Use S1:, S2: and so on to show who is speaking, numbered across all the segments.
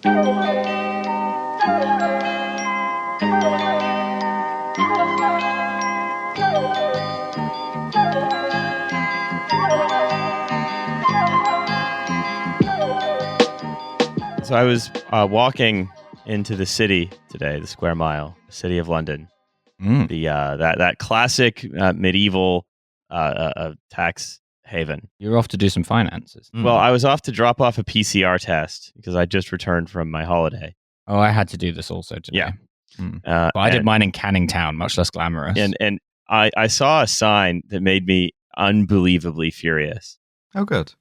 S1: So I was walking into the city today, the Square Mile, the city of London. The that classic medieval tax haven.
S2: You're off to do some finances.
S1: Well, I was off to drop off a PCR test because I just returned from my holiday.
S2: Oh, I had to do this also today.
S1: Yeah.
S2: But I did mine in Canning Town, much less glamorous.
S1: And I saw a sign that made me unbelievably furious.
S3: Oh, good.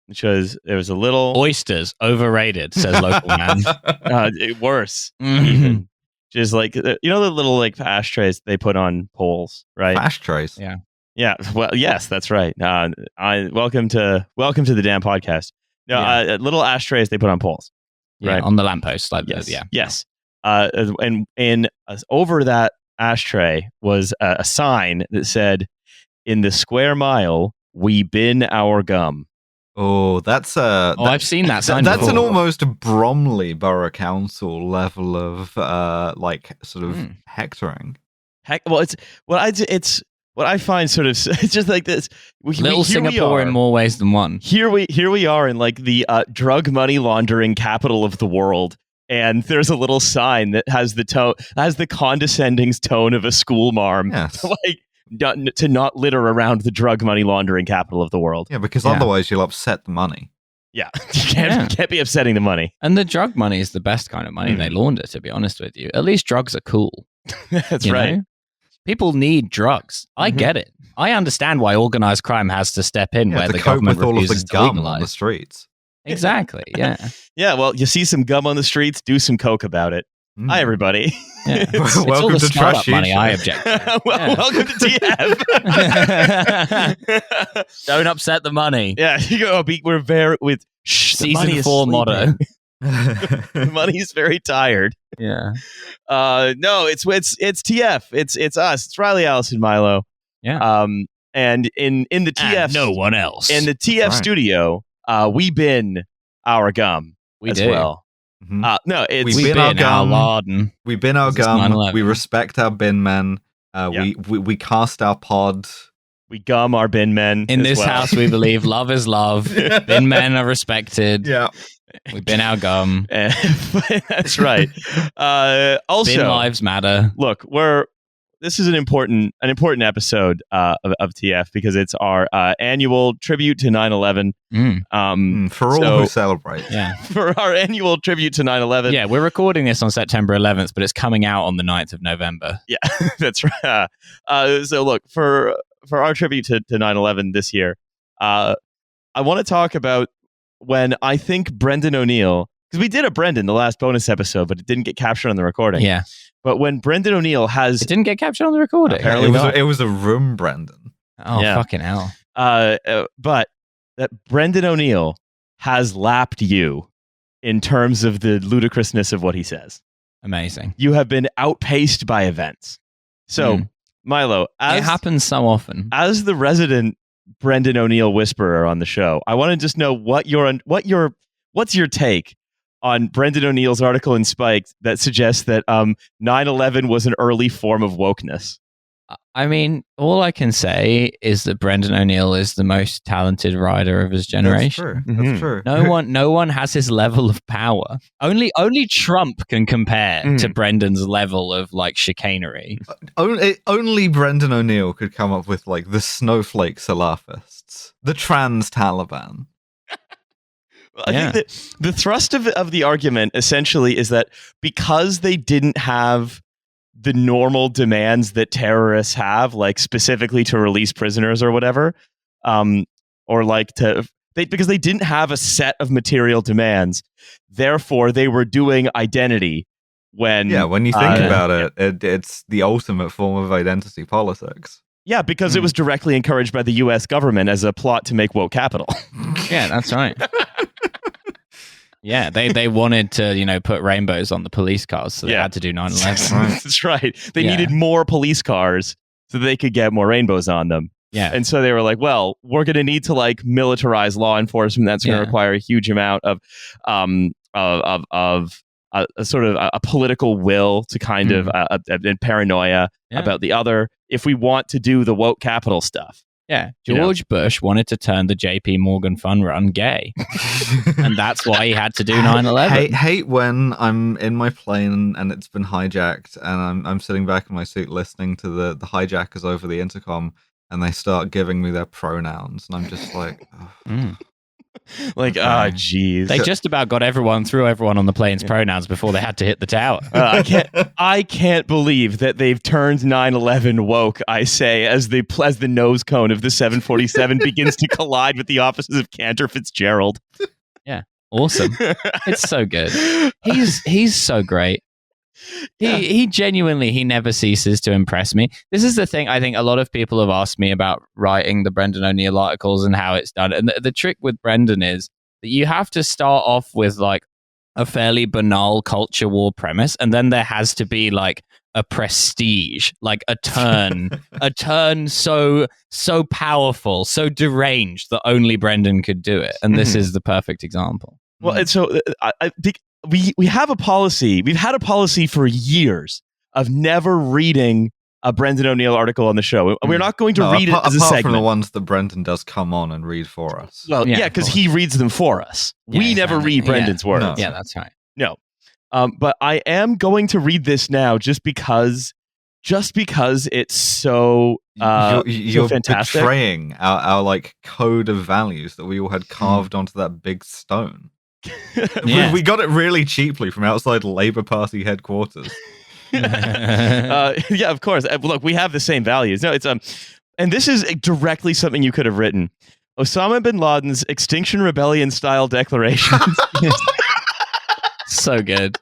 S1: Which was, there was a little...
S2: Oysters, overrated, says local man.
S1: Worse, even. Just like, you know the little like ashtrays they put on poles, right?
S3: Ashtrays?
S2: Yeah.
S1: Yeah, well, yes, that's right. Welcome to the damn podcast. No, little ashtrays they put on poles.
S2: Yeah,
S1: right?
S2: on the lamppost. Like
S1: Yes,
S2: yeah.
S1: yes. And over that ashtray was a sign that said, "In the Square Mile, we bin our gum."
S3: Oh, that's
S2: I've seen that sign.
S3: That's
S2: before.
S3: an almost Bromley Borough Council level of like sort of hectoring.
S1: Heck, well, it's what I find sort of it's just like this.
S2: Little Singapore in more ways than one.
S1: Here we are in like the drug money laundering capital of the world, and there's a little sign that has the condescending tone of a school marm,
S3: Yes.
S1: like to not litter around the drug money laundering capital of the world.
S3: Yeah, because otherwise you'll upset the money.
S1: Yeah, you can't be upsetting the money.
S2: And the drug money is the best kind of money they launder, to be honest with you. At least drugs are cool.
S1: That's right.
S2: Know? People need drugs. I get it. I understand why organized crime has to step in where
S3: to
S2: the
S3: cope
S2: government
S3: with all of the
S2: refuses to
S3: gum on the
S2: legalize.
S3: streets.
S2: Exactly, yeah.
S1: Yeah, well, you see some gum on the streets, do some coke about it. Hi, everybody.
S2: Yeah.
S1: It's
S2: all
S3: Welcome
S2: the
S3: to
S2: startup
S3: Trashfuture.
S2: money I object to.
S1: Welcome to TF.
S2: Don't upset the money.
S1: Yeah, you go. We're very with
S2: Season 4 motto.
S1: The money's very tired.
S2: Yeah.
S1: No, it's TF. It's us. It's Riley, Allison, Milo.
S2: Yeah.
S1: And in the TF,
S2: And no one else.
S1: in the TF studio, we bin our gum
S2: We
S1: as
S2: do.
S1: well.
S3: Mhm.
S1: No, it's
S3: We bin our gum.
S2: Laden.
S3: We bin our
S2: This is
S3: gum.
S2: 9/11.
S3: We respect our bin men. We cast our pod.
S1: we gum our bin men.
S2: In
S1: as
S2: this
S1: well.
S2: house, we believe love is love. Bin men are respected.
S3: Yeah.
S2: We bin our gum.
S1: That's right. Also,
S2: Bin lives matter.
S1: look, this is an important episode of TF because it's our annual tribute to 9/11.
S3: For all who celebrate.
S2: Yeah.
S1: For our annual tribute to 9/11.
S2: Yeah, we're recording this on September 11th, but it's coming out on the 9th of November.
S1: Yeah, that's right. So look, for our tribute to 9/11 this year, I want to talk about when I think Brendan O'Neill, because we did a Brendan the last bonus episode, but it didn't get captured on the recording.
S2: Yeah.
S1: But when Brendan O'Neill has...
S2: It didn't get captured on the recording.
S1: Apparently
S3: It was a room, Brendan.
S2: Oh,
S1: Yeah.
S2: fucking hell.
S1: but that Brendan O'Neill has lapped you in terms of the ludicrousness of what he says.
S2: Amazing.
S1: You have been outpaced by events. So, Milo,
S2: It happens so often.
S1: as the resident Brendan O'Neill whisperer on the show, I want to just know what's your take on Brendan O'Neill's article in Spiked that suggests that 9/11 was an early form of wokeness.
S2: I mean, all I can say is that Brendan O'Neill is the most talented writer of his generation.
S3: That's true.
S2: No one has his level of power. Only Trump can compare to Brendan's level of like chicanery.
S3: Only Brendan O'Neill could come up with like the snowflake Salafists, the trans Taliban.
S1: I think that the thrust of the argument essentially is that because they didn't have the normal demands that terrorists have, like specifically to release prisoners or whatever, or like because they didn't have a set of material demands, therefore they were doing identity when
S3: you think about it, it's the ultimate form of identity politics.
S1: Yeah, because it was directly encouraged by the U.S. government as a plot to make woke capital.
S2: Yeah, that's right. Yeah, they wanted to, put rainbows on the police cars, so they had to do 9/11.
S1: That's right. They needed more police cars so they could get more rainbows on them.
S2: Yeah.
S1: And so they were like, well, we're going to need to like militarize law enforcement. That's going to require a huge amount of a sort of a political will to kind of and paranoia about the other. If we want to do the woke capital stuff.
S2: Yeah, George Bush wanted to turn the JP Morgan fund run gay. And that's why he had to do 9/11.
S3: Hate when I'm in my plane and it's been hijacked and I'm sitting back in my seat listening to the hijackers over the intercom and they start giving me their pronouns and I'm just like...
S1: Like, geez.
S2: They just about got everyone on the plane's pronouns before they had to hit the tower.
S1: I can't believe that they've turned 9/11 woke, I say, as the nose cone of the 747 begins to collide with the offices of Cantor Fitzgerald.
S2: Yeah. Awesome. It's so good. He's so great. He genuinely, he never ceases to impress me. This is the thing I think a lot of people have asked me about writing the Brendan O'Neill articles and how it's done. And the trick with Brendan is that you have to start off with like a fairly banal culture war premise, and then there has to be like a prestige, like a turn so powerful, so deranged that only Brendan could do it. And this is the perfect example.
S1: Well, and so I think we have a policy. We've had a policy for years of never reading a Brendan O'Neill article on the show. We're not going to read it as a segment.
S3: Apart from the ones that Brendan does come on and read for us.
S1: Well, because he reads them for us. We never read Brendan's words.
S2: No. Yeah, that's right.
S1: No. But I am going to read this now just because it's so
S3: you're
S1: fantastic.
S3: Betraying our like code of values that we all had carved onto that big stone. We got it really cheaply from outside Labour Party headquarters.
S1: Yeah, of course. Look, we have the same values. No, it's and this is directly something you could have written. Osama bin Laden's Extinction Rebellion style declarations.
S2: So good.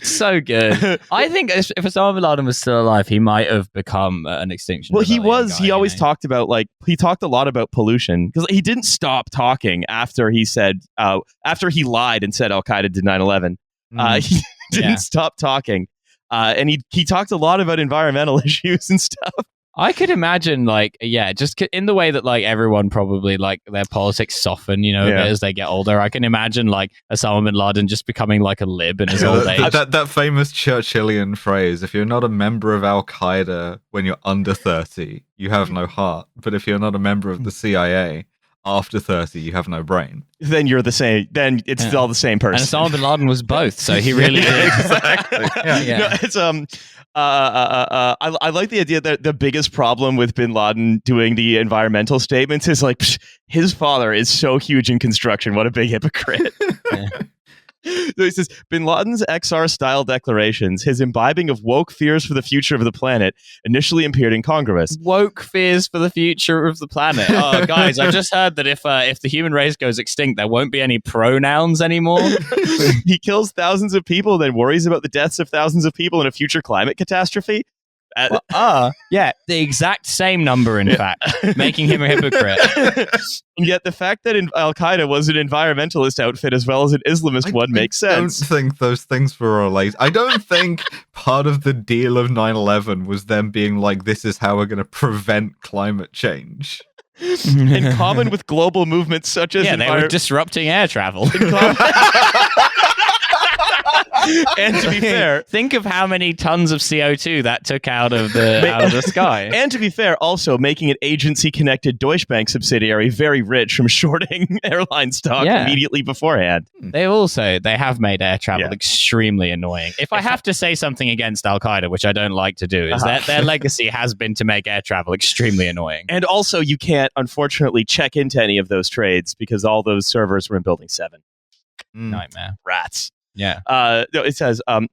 S2: So good. I think if Osama bin Laden was still alive, he might have become an Extinction Rebellion guy,
S1: he always talked about, like, he talked a lot about pollution because he didn't stop talking after he said, after he lied and said Al Qaeda did 9/11. He didn't stop talking. And he talked a lot about environmental issues and stuff.
S2: I could imagine, like, just in the way that, like, everyone probably, like, their politics soften, a bit as they get older. I can imagine, like, Osama bin Laden just becoming, like, a lib in his old age.
S3: That famous Churchillian phrase, if you're not a member of Al Qaeda when you're under 30, you have no heart. But if you're not a member of the CIA after 30, you have no brain.
S1: Then you're the same. Then it's still the same person.
S2: And Osama bin Laden was both, so he really did.
S1: Exactly. No, it's I like the idea that the biggest problem with bin Laden doing the environmental statements is like, his father is so huge in construction. What a big hypocrite. So he says, bin Laden's XR-style declarations, his imbibing of woke fears for the future of the planet, initially appeared incongruous.
S2: Woke fears for the future of the planet. Oh, guys, I just heard that if the human race goes extinct, there won't be any pronouns anymore.
S1: He kills thousands of people, then worries about the deaths of thousands of people in a future climate catastrophe.
S2: The exact same number, in fact, making him a hypocrite.
S1: And yet the fact that Al Qaeda was an environmentalist outfit as well as an Islamist one makes sense.
S3: I don't think those things were related. I don't think part of the deal of 9/11 was them being like, this is how we're going to prevent climate change.
S1: In common with global movements such as...
S2: they were disrupting air travel.
S1: And to be fair,
S2: think of how many tons of CO2 that took out of the sky.
S1: And to be fair, also making an agency-connected Deutsche Bank subsidiary very rich from shorting airline stock immediately beforehand.
S2: They have made air travel extremely annoying. If I have to say something against Al Qaeda, which I don't like to do, is that their legacy has been to make air travel extremely annoying.
S1: And also, you can't, unfortunately, check into any of those trades because all those servers were in Building 7.
S2: Nightmare.
S1: Rats.
S2: Yeah.
S1: No, it says, and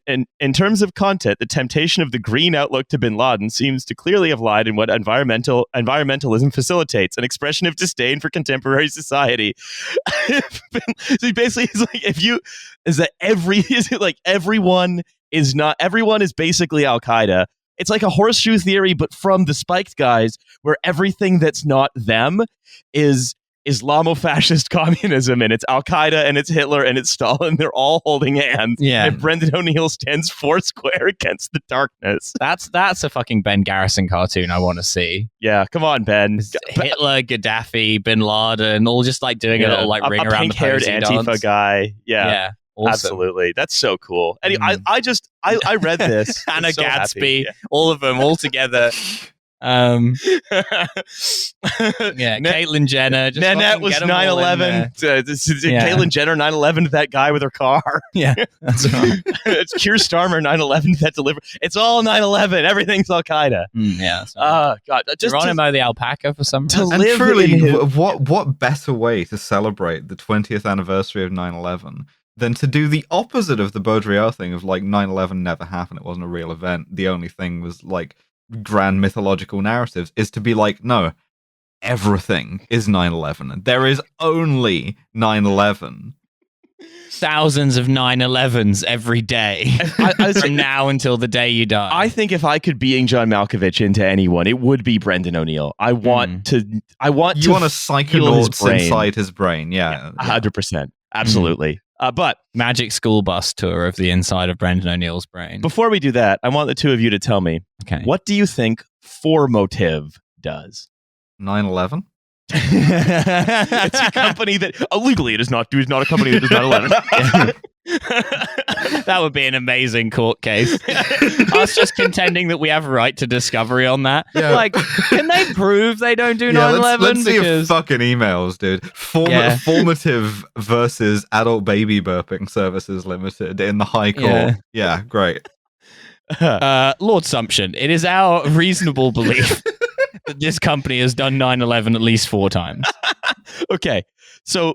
S1: in terms of content, the temptation of the green outlook to bin Laden seems to clearly have lied in what environmentalism facilitates, an expression of disdain for contemporary society. So basically, it's like, everyone is basically Al Qaeda. It's like a horseshoe theory, but from the spiked guys, where everything that's not them is Islamo-fascist communism, and it's Al-Qaeda, and it's Hitler, and it's Stalin. They're all holding hands.
S2: Yeah.
S1: And Brendan O'Neill stands foursquare against the darkness.
S2: That's a fucking Ben Garrison cartoon I want to see.
S1: Yeah, come on, Ben.
S2: Hitler, Gaddafi, Bin Laden, all just like doing a little like ring around the
S1: pink-haired Antifa
S2: dance.
S1: guy. Yeah.
S2: Awesome.
S1: Absolutely. That's so cool. Anyway, I read this.
S2: Anna
S1: So
S2: Gatsby,
S1: happy.
S2: all of them, all together. Caitlyn Jenner. Just
S1: Nanette was 9/11. Caitlyn Jenner 9/11 that guy with her car.
S2: Yeah, that's right.
S1: It's Keir Starmer 9/11 that delivered. It's all 9/11. Everything's Al Qaeda.
S2: Yeah. God.
S1: Just
S2: Geronimo the alpaca for some reason.
S3: And truly, what better way to celebrate the 20th anniversary of 9/11 than to do the opposite of the Baudrillard thing of like 9/11 never happened. It wasn't a real event. The only thing was like grand mythological narratives, is to be like, no, everything is 9/11. There is only 9/11.
S2: Thousands of 9/11s every day from now until the day you die.
S1: I think if I could being John Malkovich into anyone, it would be Brendan O'Neill. I want to.
S3: You want a psychonaut inside his brain, yeah.
S1: 100%, absolutely. But
S2: Magic School Bus tour of the inside of Brendan O'Neill's brain.
S1: Before we do that, I want the two of you to tell me, what do you think Formative does?
S3: 9/11?
S1: It's a company that legally it is not a company that does 9/11.
S2: That would be an amazing court case. Us just contending that we have right to discovery on that. Yeah. Like, can they prove they don't do 9/11?
S3: Let's see your fucking emails, dude. Formative versus Adult Baby Burping Services Limited in the High Court. Yeah, great.
S2: Lord Sumption, it is our reasonable belief that this company has done 9/11 at least 4 times.
S1: Okay, so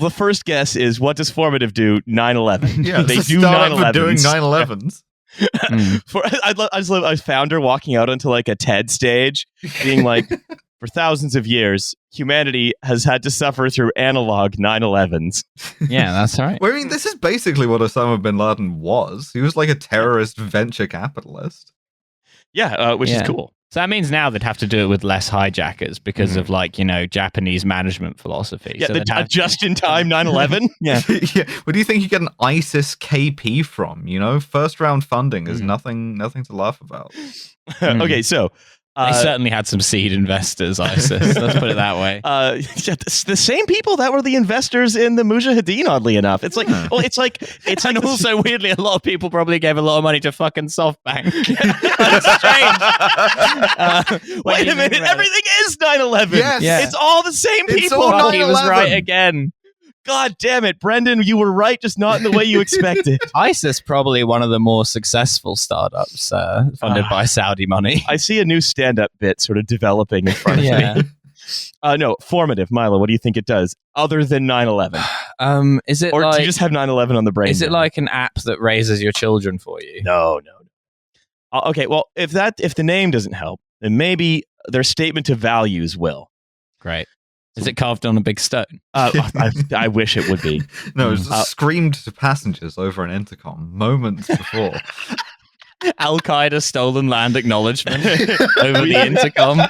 S1: the first guess is, what does Formative do? 9/11.
S3: Yeah,
S1: they do 9/11.
S3: Doing 9/11s.
S1: I just love. I found her walking out onto like a TED stage, being like, for thousands of years, humanity has had to suffer through analog 9/11s.
S2: Yeah, that's right.
S3: Well, I mean, this is basically what Osama bin Laden was. He was like a terrorist venture capitalist.
S1: Yeah, which is cool.
S2: So that means now they'd have to do it with less hijackers because of, like, Japanese management philosophy.
S1: Yeah,
S2: so
S1: just-in-time 9/11.
S2: Yeah.
S3: Where do you think you get an ISIS KP from? First round funding is nothing to laugh about.
S1: Okay, so
S2: they certainly had some seed investors, ISIS. Let's put it that way.
S1: The same people that were the investors in the Mujahideen, oddly enough. It's like,
S2: and also weirdly, a lot of people probably gave a lot of money to fucking SoftBank. That's strange.
S1: Wait a minute, everything is 9/11.
S3: Yes. Yeah.
S1: It's all the same people.
S3: It's all 9/11.
S2: He was right again.
S1: God damn it, Brendan, you were right, just not in the way you expected.
S2: ISIS probably one of the more successful startups funded by Saudi money.
S1: I see a new stand-up bit sort of developing in front of me. No, Formative, Milo, what do you think it does other than 9/11?
S2: Is it,
S1: or
S2: like,
S1: do you just have 9/11 on the brain?
S2: Is it like an app that raises your children for you?
S1: No. Okay, well, if the name doesn't help, then maybe their statement of values will.
S2: Great. Is it carved on a big stone?
S1: I wish it would be.
S3: No, it was screamed to passengers over an intercom moments before.
S2: Al-Qaeda stolen land acknowledgement over the intercom.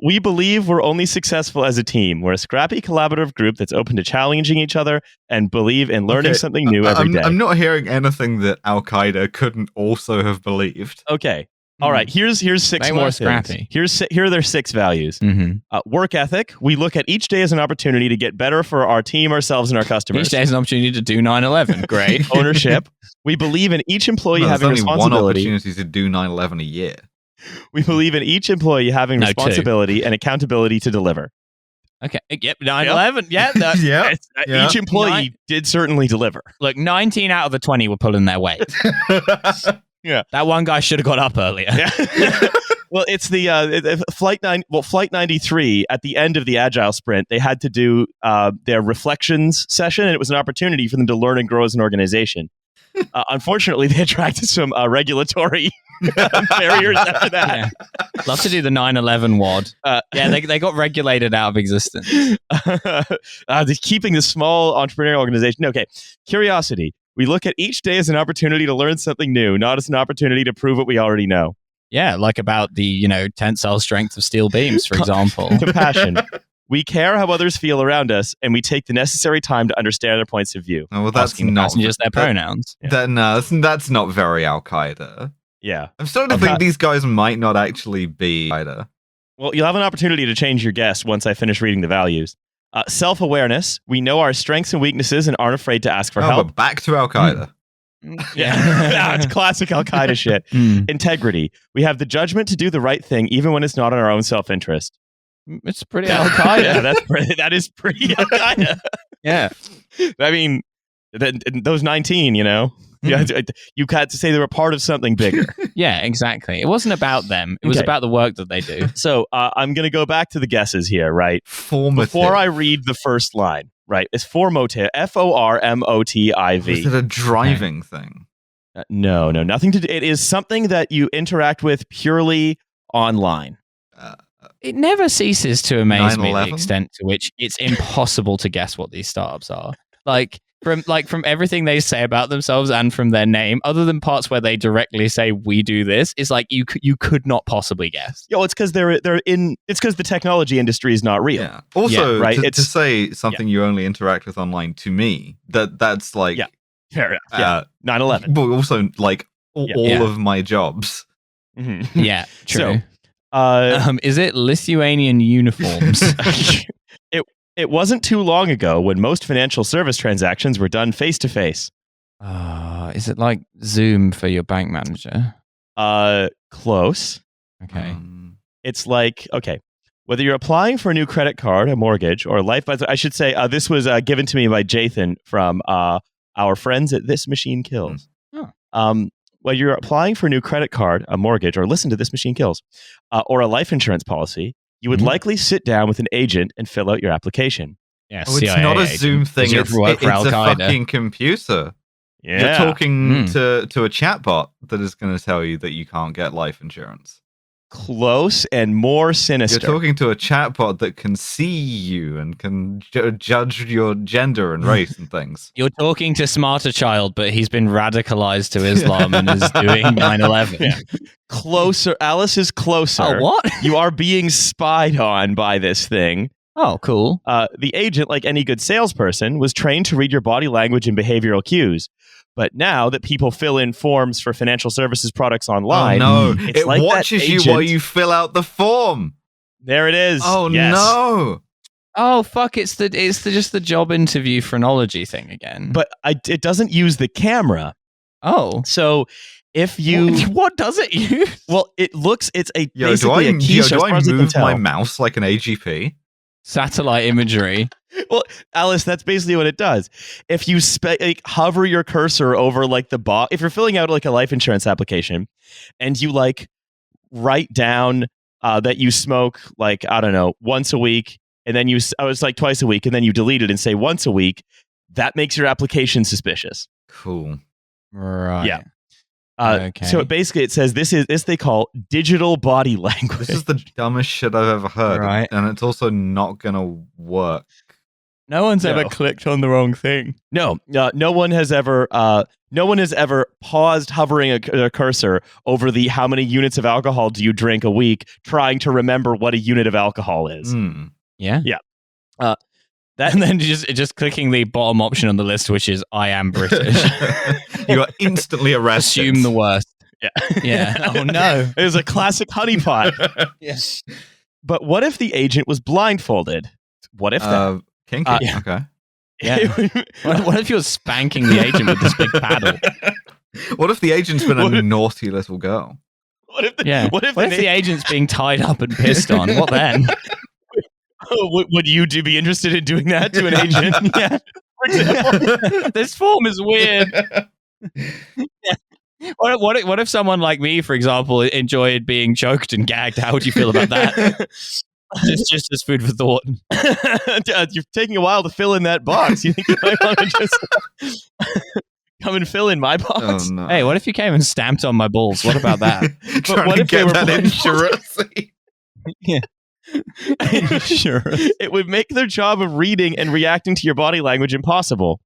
S1: We believe we're only successful as a team. We're a scrappy, collaborative group that's open to challenging each other and believe in learning something new every day.
S3: I'm not hearing anything that Al-Qaeda couldn't also have believed.
S1: Okay. All right, here's 6 more things. Here are their 6 values. Work ethic. We look at each day as an opportunity to get better for our team, ourselves, and our customers.
S2: Each day is an opportunity to do 9/11. Great.
S1: Ownership. We believe in each employee having
S3: only
S1: responsibility.
S3: One opportunity to do 9/11 a year.
S1: We believe in each employee having responsibility and accountability to deliver.
S2: Okay. Yep. 9/11. Yeah.
S1: Each employee did certainly deliver.
S2: Look, 19 out of the 20 were pulling their weight.
S1: Yeah,
S2: that one guy should have got up earlier.
S1: Yeah. Well, it's the Flight 93 at the end of the Agile sprint. They had to do their reflections session, and it was an opportunity for them to learn and grow as an organization. Unfortunately, they attracted some regulatory barriers after that.
S2: Yeah. Love to do the 9/11 WOD. They got regulated out of existence.
S1: Keeping the small entrepreneurial organization. Okay, curiosity. We look at each day as an opportunity to learn something new, not as an opportunity to prove what we already know.
S2: Yeah, like about the, tensile strength of steel beams, for example.
S1: Compassion. We care how others feel around us, and we take the necessary time to understand their points of view.
S3: Oh, well, that's not
S2: just their pronouns.
S3: That's not very Al-Qaeda.
S1: Yeah.
S3: I'm starting to think these guys might not actually be Al-Qaeda.
S1: Well, you'll have an opportunity to change your guess once I finish reading the values. Self-awareness. We know our strengths and weaknesses and aren't afraid to ask for
S3: But
S1: help.
S3: back to Al Qaeda.
S1: Yeah, it's classic Al Qaeda shit. Integrity. We have the judgment to do the right thing, even when it's not in our own self-interest.
S2: It's pretty Al Qaeda.
S1: Yeah, that is pretty Al Qaeda.
S2: Yeah,
S1: I mean, those 19, you know, you had to say they were part of something bigger.
S2: Yeah, exactly. It wasn't about them. It was about the work that they do.
S1: So I'm going to go back to the guesses here, right?
S3: Formative.
S1: Before I read the first line, right? It's formative. Formotiv.
S3: Is it a driving thing?
S1: No, nothing to do. It is something that you interact with purely online.
S2: It never ceases to amaze me
S3: 9/11?
S2: the extent to which it's impossible to guess what these startups are. From everything they say about themselves and from their name, other than parts where they directly say we do this, is like you could not possibly guess.
S1: Yo, it's because it's because the technology industry is not real.
S3: Yeah. Also,
S1: right.
S3: To say something you only interact with online, to me, that's like
S1: fair enough. 9/11.
S3: But also like all of my jobs.
S1: Mm-hmm.
S2: Yeah, true.
S1: So,
S2: is it Lithuanian uniforms?
S1: It wasn't too long ago when most financial service transactions were done face to face.
S2: Is it like Zoom for your bank manager?
S1: Close.
S2: Okay.
S1: It's like, whether you're applying for a new credit card, a mortgage, or a life, I should say, this was given to me by Jathan from our friends at This Machine Kills. Whether you're applying for a new credit card, a mortgage, or listen to This Machine Kills, or a life insurance policy, you would likely sit down with an agent and fill out your application.
S2: Yeah,
S3: it's not a Zoom thing. It's a fucking computer.
S1: Yeah.
S3: You're talking to a chatbot that is going to tell you that you can't get life insurance.
S1: Close and more sinister.
S3: You're talking to a chatbot that can see you and can judge your gender and race and things.
S2: You're talking to Smarter Child, but he's been radicalized to Islam and is doing 9/11.
S1: Yeah. Closer. Alice is closer.
S2: Oh, what?
S1: You are being spied on by this thing.
S2: Oh, cool.
S1: The agent, like any good salesperson, was trained to read your body language and behavioral cues. But now that people fill in forms for financial services products online,
S3: it like watches you while you fill out the form.
S1: There it is.
S3: Oh no!
S2: Oh fuck! It's just the job interview phrenology thing again.
S1: But it doesn't use the camera.
S2: Oh,
S1: so if you
S2: what does it use?
S1: Well, it's basically
S3: do
S1: a key.
S3: Do I move my mouse like an AGP?
S2: Satellite imagery.
S1: Well, Alice, that's basically what it does. If you hover your cursor over like the box, if you're filling out like a life insurance application, and you like write down that you smoke like I don't know once a week, and then it's like twice a week, and then you delete it and say once a week, that makes your application suspicious.
S3: Cool.
S2: Right.
S1: Yeah. So it says this they call digital body language.
S3: This is the dumbest shit I've ever heard,
S2: right.
S3: And it's also not gonna work.
S2: No one's ever clicked on the wrong thing.
S1: No one has ever paused hovering a cursor over the how many units of alcohol do you drink a week, trying to remember what a unit of alcohol is.
S2: Yeah. And then just clicking the bottom option on the list, which is I am British.
S3: You are instantly arrested.
S2: Assume the worst.
S1: Yeah. Oh no. It was a classic honeypot.
S2: Yes.
S1: But what if the agent was blindfolded? What if that?
S3: Kinky. Okay.
S2: Yeah. What if you're spanking the agent with this big paddle?
S3: What if the agent's been a naughty little girl?
S1: What if the
S2: agent's being tied up and pissed on? What then?
S1: Would you be interested in doing that to an agent? Yeah. For example,
S2: this form is weird. Yeah. What if someone like me, for example, enjoyed being choked and gagged? How would you feel about that? just as food for thought.
S1: You're taking a while to fill in that box. You think you might want to just come and fill in my box?
S3: Oh, no.
S2: Hey, what if you came and stamped on my balls? What about that?
S3: But what if they were that insurance?
S2: Yeah.
S1: It would make their job of reading and reacting to your body language impossible.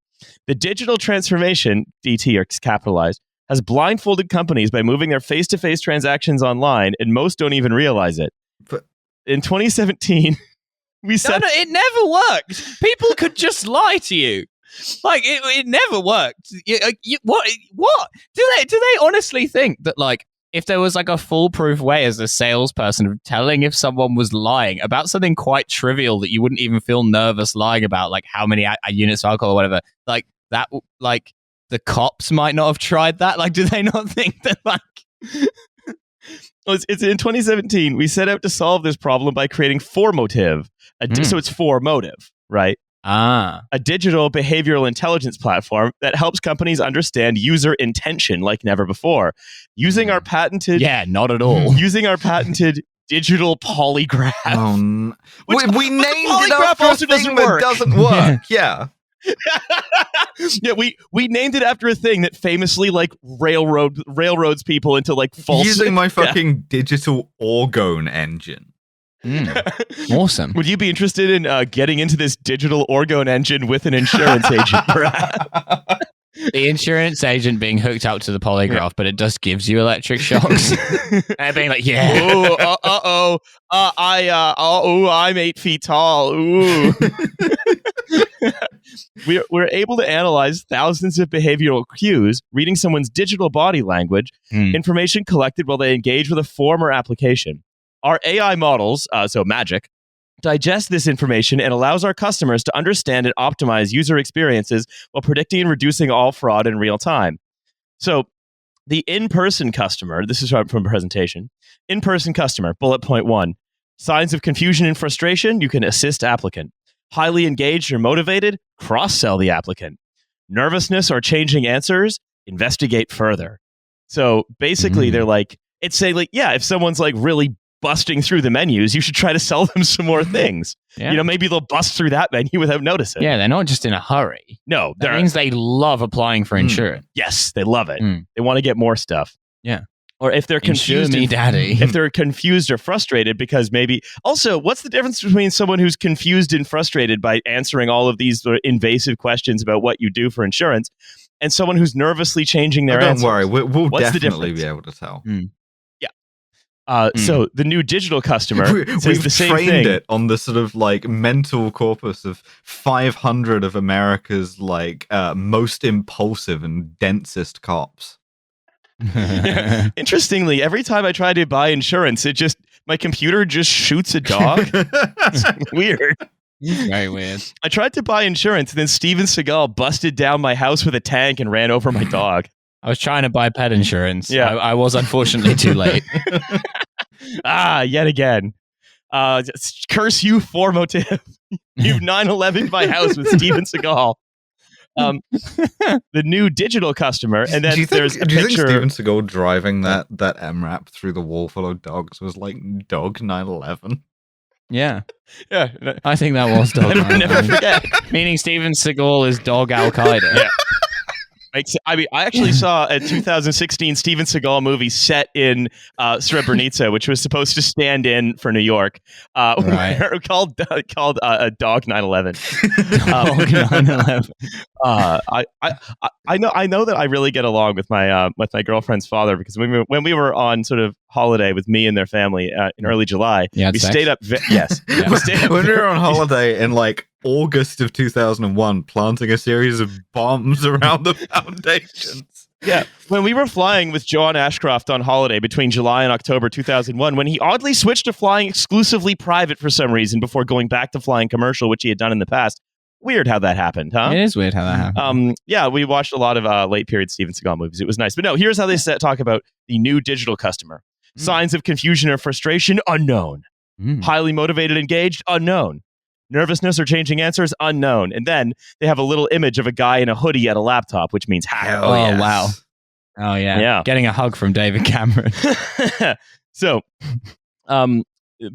S1: The digital transformation, DT or capitalized, has blindfolded companies by moving their face-to-face transactions online, and most don't even realize it.
S3: But
S1: in 2017, we said
S2: it never worked. People could just lie to you. Like it never worked. What? Do they honestly think that like if there was like a foolproof way as a salesperson of telling if someone was lying about something quite trivial that you wouldn't even feel nervous lying about, like how many units of alcohol or whatever, like that, like the cops might not have tried that. Like, do they not think that like...
S1: It's in 2017, we set out to solve this problem by creating Formative. So it's Formative, right? A digital behavioral intelligence platform that helps companies understand user intention like never before. Using our patented...
S2: Yeah, not at all.
S1: Using our patented digital polygraph.
S3: We named it after a thing that doesn't work. Yeah.
S1: Yeah, we named it after a thing that famously like railroads people into like false...
S3: Using my fucking digital orgone engine.
S2: Awesome.
S1: Would you be interested in getting into this digital orgone engine with an insurance agent?
S2: The insurance agent being hooked up to the polygraph, but it just gives you electric shocks. And being like, yeah.
S1: I'm 8 feet tall. Ooh. We're able to analyze thousands of behavioral cues, reading someone's digital body language, information collected while they engage with a form or application. Our AI models, so Magic, digest this information and allows our customers to understand and optimize user experiences while predicting and reducing all fraud in real time. So the in-person customer, this is from a presentation, in-person customer, bullet point 1, signs of confusion and frustration, you can assist applicant. Highly engaged or motivated, cross-sell the applicant. Nervousness or changing answers, investigate further. So basically they're like, it's saying like, yeah, if someone's like really busting through the menus, you should try to sell them some more things. Yeah. You know, maybe they'll bust through that menu without noticing.
S2: Yeah, they're not just in a hurry.
S1: No.
S2: That means they love applying for insurance.
S1: Yes, they love it. They want to get more stuff.
S2: Yeah.
S1: Or if they're confused,
S2: daddy.
S1: If they're confused or frustrated because maybe... Also, what's the difference between someone who's confused and frustrated by answering all of these invasive questions about what you do for insurance and someone who's nervously changing their answers?
S3: Don't worry, we'll definitely be able to tell.
S1: So the new digital customer
S3: we've
S1: the same
S3: trained
S1: thing.
S3: it on the sort of like mental corpus of 500 of America's like most impulsive and densest cops.
S1: Interestingly, every time I try to buy insurance, my computer just shoots a dog. It's weird.
S2: Very weird.
S1: I tried to buy insurance, and then Steven Seagal busted down my house with a tank and ran over my dog.
S2: I was trying to buy pet insurance.
S1: Yeah.
S2: I was unfortunately too late.
S1: Yet again. Curse you, Formative. You've 9/11'd my house with Steven Seagal. The new digital customer, and then there's a picture.
S3: Do you think Steven Seagal driving that MRAP through the wall full of dogs was like dog 9/11?
S2: Yeah.
S1: Yeah.
S2: I think that was dog 9/11.
S1: Never forget.
S2: Meaning Steven Seagal is dog Al-Qaeda.
S1: Yeah. I mean, I actually saw a 2016 Steven Seagal movie set in Srebrenica, which was supposed to stand in for New York, called Dog 9/11.
S2: Dog 9/11.
S1: I know that I really get along with my girlfriend's father because when we were on sort of holiday with me and their family in early July, we stayed up. Yes,
S3: when we were on holiday in like August of 2001, planting a series of bombs around the foundations.
S1: Yeah, when we were flying with John Ashcroft on holiday between July and October 2001, when he oddly switched to flying exclusively private for some reason before going back to flying commercial, which he had done in the past. Weird how that happened, huh?
S2: It is weird how that happened.
S1: Yeah, we watched a lot of late period Steven Seagal movies. It was nice. But no, here's how they talk about the new digital customer. Signs of confusion or frustration, unknown. Highly motivated, engaged, unknown. Nervousness or changing answers, unknown. And then they have a little image of a guy in a hoodie at a laptop, which means hack.
S2: Wow. Oh, yeah. Getting a hug from David Cameron.
S1: So,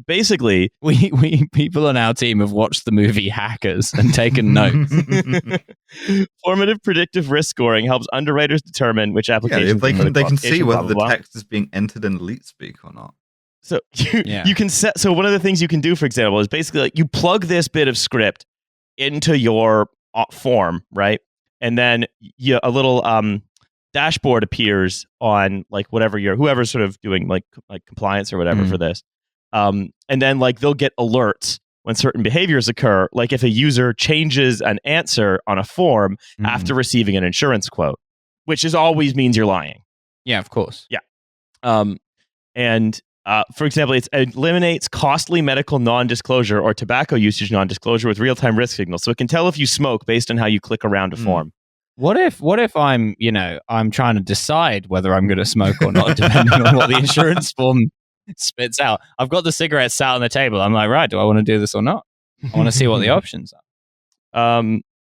S1: basically,
S2: we people on our team have watched the movie Hackers and taken notes.
S1: Formative predictive risk scoring helps underwriters determine which applications
S3: they can see whether the text is being entered in elite speak or not.
S1: So you can set. So one of the things you can do, for example, is basically like you plug this bit of script into your form, right? And then a little dashboard appears on like whoever's sort of doing like compliance or whatever for this. And then like they'll get alerts when certain behaviors occur, like if a user changes an answer on a form after receiving an insurance quote, which always means you're lying.
S2: Yeah, of course.
S1: Yeah. And for example, it eliminates costly medical non-disclosure or tobacco usage non-disclosure with real-time risk signals. So it can tell if you smoke based on how you click around a form.
S2: What if I'm trying to decide whether I'm going to smoke or not, depending on what the insurance form spits out? I've got the cigarettes sat on the table. I'm like, right, do I want to do this or not? I want to see what the options are.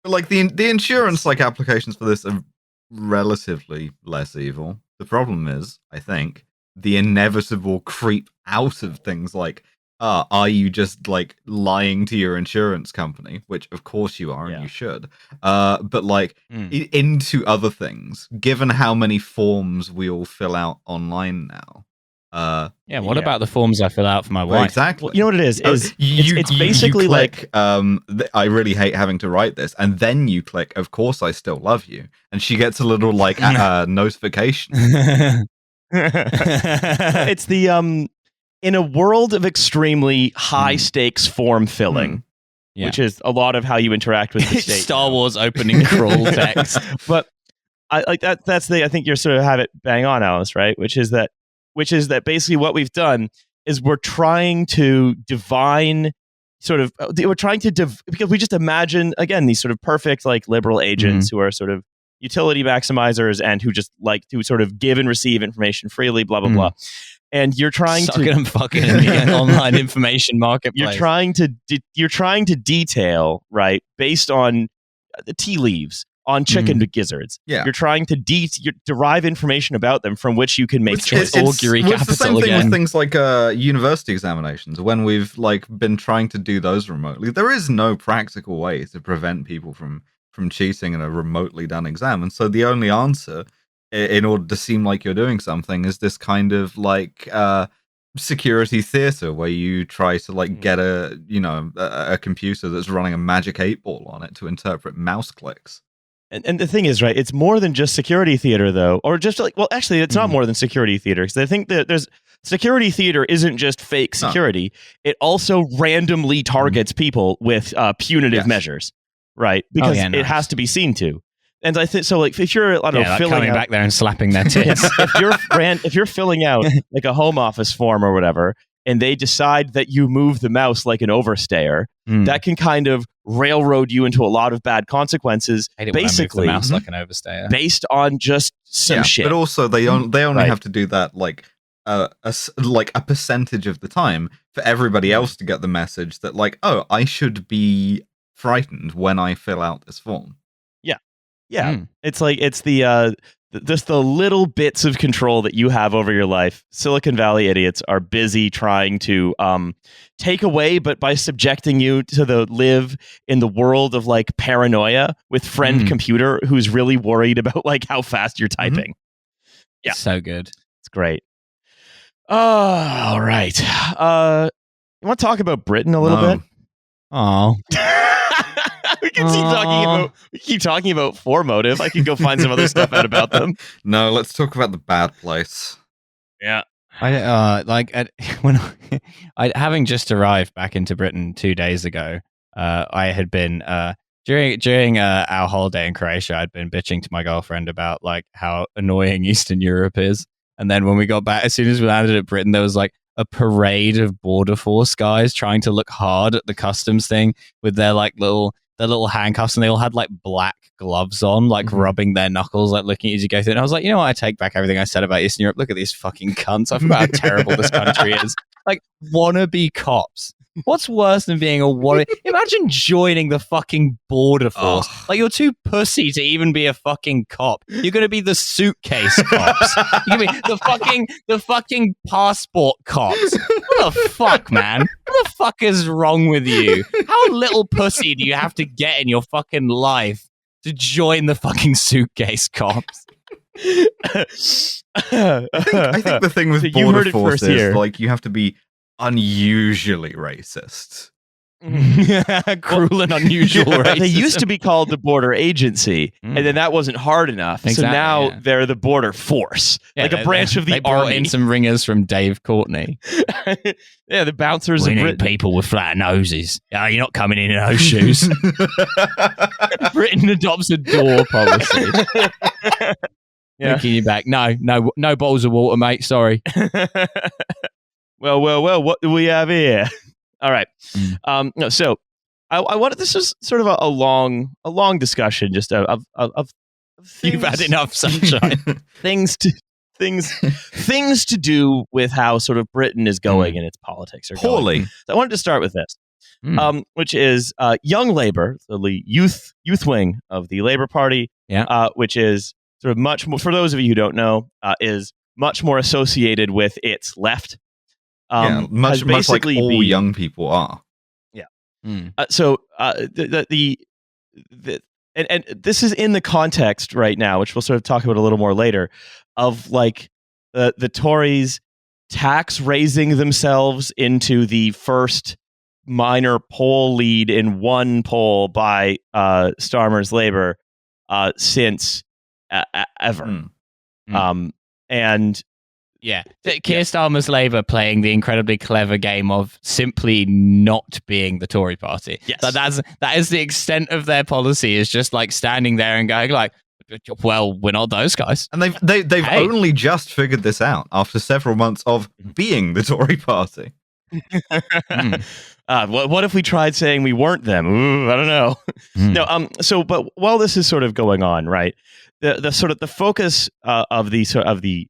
S3: Like the insurance like applications for this are relatively less evil. The problem is, I think, the inevitable creep out of things like, are you just like lying to your insurance company? Which of course you are, and you should. But like into other things, given how many forms we all fill out online now.
S2: What about the forms I fill out for my wife?
S3: Exactly.
S1: Well, you know what it is? It's basically
S3: you click, I really hate having to write this, and then you click, of course I still love you, and she gets a little like notification.
S1: It's the in a world of extremely high stakes form filling, which is a lot of how you interact with the state.
S2: Star Wars opening crawl text.
S1: But I like that. That's I think you're sort of have it bang on, Alice, right? Which is that basically what we've done is we're trying to divine because we just imagine, again, these sort of perfect like liberal agents who are sort of utility maximizers and who just like to sort of give and receive information freely, blah, blah, blah. And you're trying
S2: to and fucking in the online information marketplace.
S1: You're trying to detail, right, based on the tea leaves on chicken gizzards. You're trying to derive information about them from which you can make choices.
S3: It's the same thing with things like university examinations. When we've like been trying to do those remotely, there is no practical way to prevent people from cheating in a remotely done exam, and so the only answer, in order to seem like you're doing something, is this kind of like security theater where you try to like get a computer that's running a magic 8-ball on it to interpret mouse clicks.
S1: And the thing is, right, it's more than just security theater, though, or just like, well, actually, it's not more than security theater, because I think that there's security theater isn't just fake security. It also randomly targets people with punitive measures, right? Because it has to be seen to. And I think so. Like, if you're, I don't know,
S2: like
S1: filling
S2: coming back there and slapping their tits.
S1: if you're filling out like a home office form or whatever, and they decide that you move the mouse like an overstayer, that can kind of railroad you into a lot of bad consequences. Basically,
S2: the mouse like an overstayer,
S1: based on just some shit.
S3: But also, they only have to do that like a percentage of the time for everybody else to get the message that like, oh, I should be frightened when I fill out this form.
S1: Yeah, it's like it's the just the little bits of control that you have over your life. Silicon Valley idiots are busy trying to take away, but by subjecting you to live in the world of like paranoia with friend computer who's really worried about like how fast you're typing. Yeah,
S2: so good.
S1: It's great. All right. You want to talk about Britain a little bit?
S2: Oh.
S1: We can keep talking about Formative. I could go find some other stuff out about them.
S3: No, let's talk about the bad place.
S1: Yeah.
S2: Having just arrived back into Britain 2 days ago, I had been during our holiday in Croatia, I'd been bitching to my girlfriend about like how annoying Eastern Europe is. And then when we got back, as soon as we landed at Britain, there was like a parade of border force guys trying to look hard at the customs thing with their little handcuffs, and they all had like black gloves on, like rubbing their knuckles, like looking at you go through. And I was like, you know what? I take back everything I said about Eastern Europe. Look at these fucking cunts. I forgot how terrible this country is. Like, wannabe cops. What's worse than being a wannabe? Imagine joining the fucking border force. Like, you're too pussy to even be a fucking cop. You're going to be the suitcase cops. You're going to be the fucking passport cops. What the fuck, man? What the fuck is wrong with you? How little pussy do you have to get in your fucking life to join the fucking suitcase cops?
S3: I think the thing with border force is like you have to be unusually racist.
S2: Cruel and unusual racism.
S1: They used to be called the border agency, and then that wasn't hard enough. Exactly, so now they're the border force, like a branch of the
S2: army. They brought in some ringers from Dave Courtney.
S1: Yeah, the bouncers.
S2: We need people with flat noses. Oh, you're not coming in those shoes. Britain adopts a door policy. Winking you back. No bottles of water, mate. Sorry.
S1: Well, what do we have here? All right. No, so I wanted, this was sort of a long discussion just of things.
S2: You've had enough sunshine.
S1: things to do with how sort of Britain is going and its politics are
S3: poorly.
S1: going. So I wanted to start with this, which is Young Labour, the youth wing of the Labour Party, which is sort of much more, for those of you who don't know, is much more associated with its left.
S3: Much like all young people are.
S1: Yeah. So and this is in the context right now, which we'll sort of talk about a little more later, of like the Tories tax raising themselves into the first minor poll lead in one poll by Starmer's Labour since ever. And
S2: yeah, Keir Starmer's Labour playing the incredibly clever game of simply not being the Tory party.
S1: Yes.
S2: So that is the extent of their policy, is just like standing there and going like, well, we're not those guys.
S3: And they've only just figured this out after several months of being the Tory party.
S1: What if we tried saying we weren't them? Ooh, I don't know. No. So, but while this is sort of going on, right? The sort of the focus of the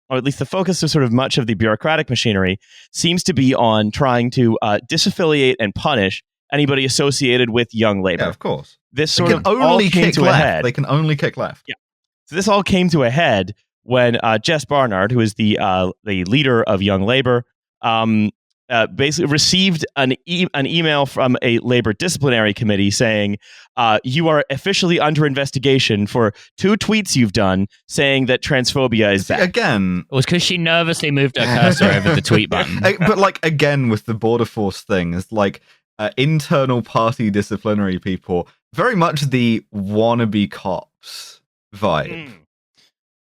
S1: or at least the focus of sort of much of the bureaucratic machinery seems to be on trying to disaffiliate and punish anybody associated with Young Labour.
S3: Yeah, of course.
S1: This sort of only came to a head.
S3: They can only kick left.
S1: Yeah. So this all came to a head when Jess Barnard, who is the leader of Young Labour, basically received an email from a Labour disciplinary committee saying, you are officially under investigation for 2 tweets you've done saying that transphobia is bad.
S3: Again,
S2: it was because she nervously moved her cursor over the tweet button.
S3: But like, again, with the border force thing, it's like internal party disciplinary people, very much the wannabe cops vibe.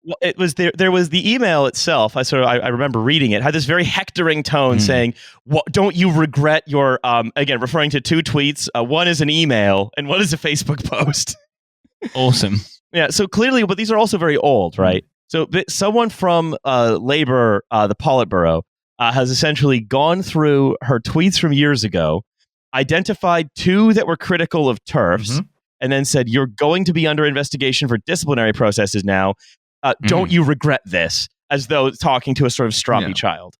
S1: Well, it was there was the email itself. I remember reading it. Had this very hectoring tone saying, "What, don't you regret your again referring to 2 tweets? One is an email and one is a Facebook post."
S2: Awesome.
S1: Yeah. So clearly, but these are also very old, right? So someone from Labour, the Politburo, has essentially gone through her tweets from years ago, identified 2 that were critical of TERFs, and then said, "You're going to be under investigation for disciplinary processes now. Don't you regret this?" As though talking to a sort of stroppy child.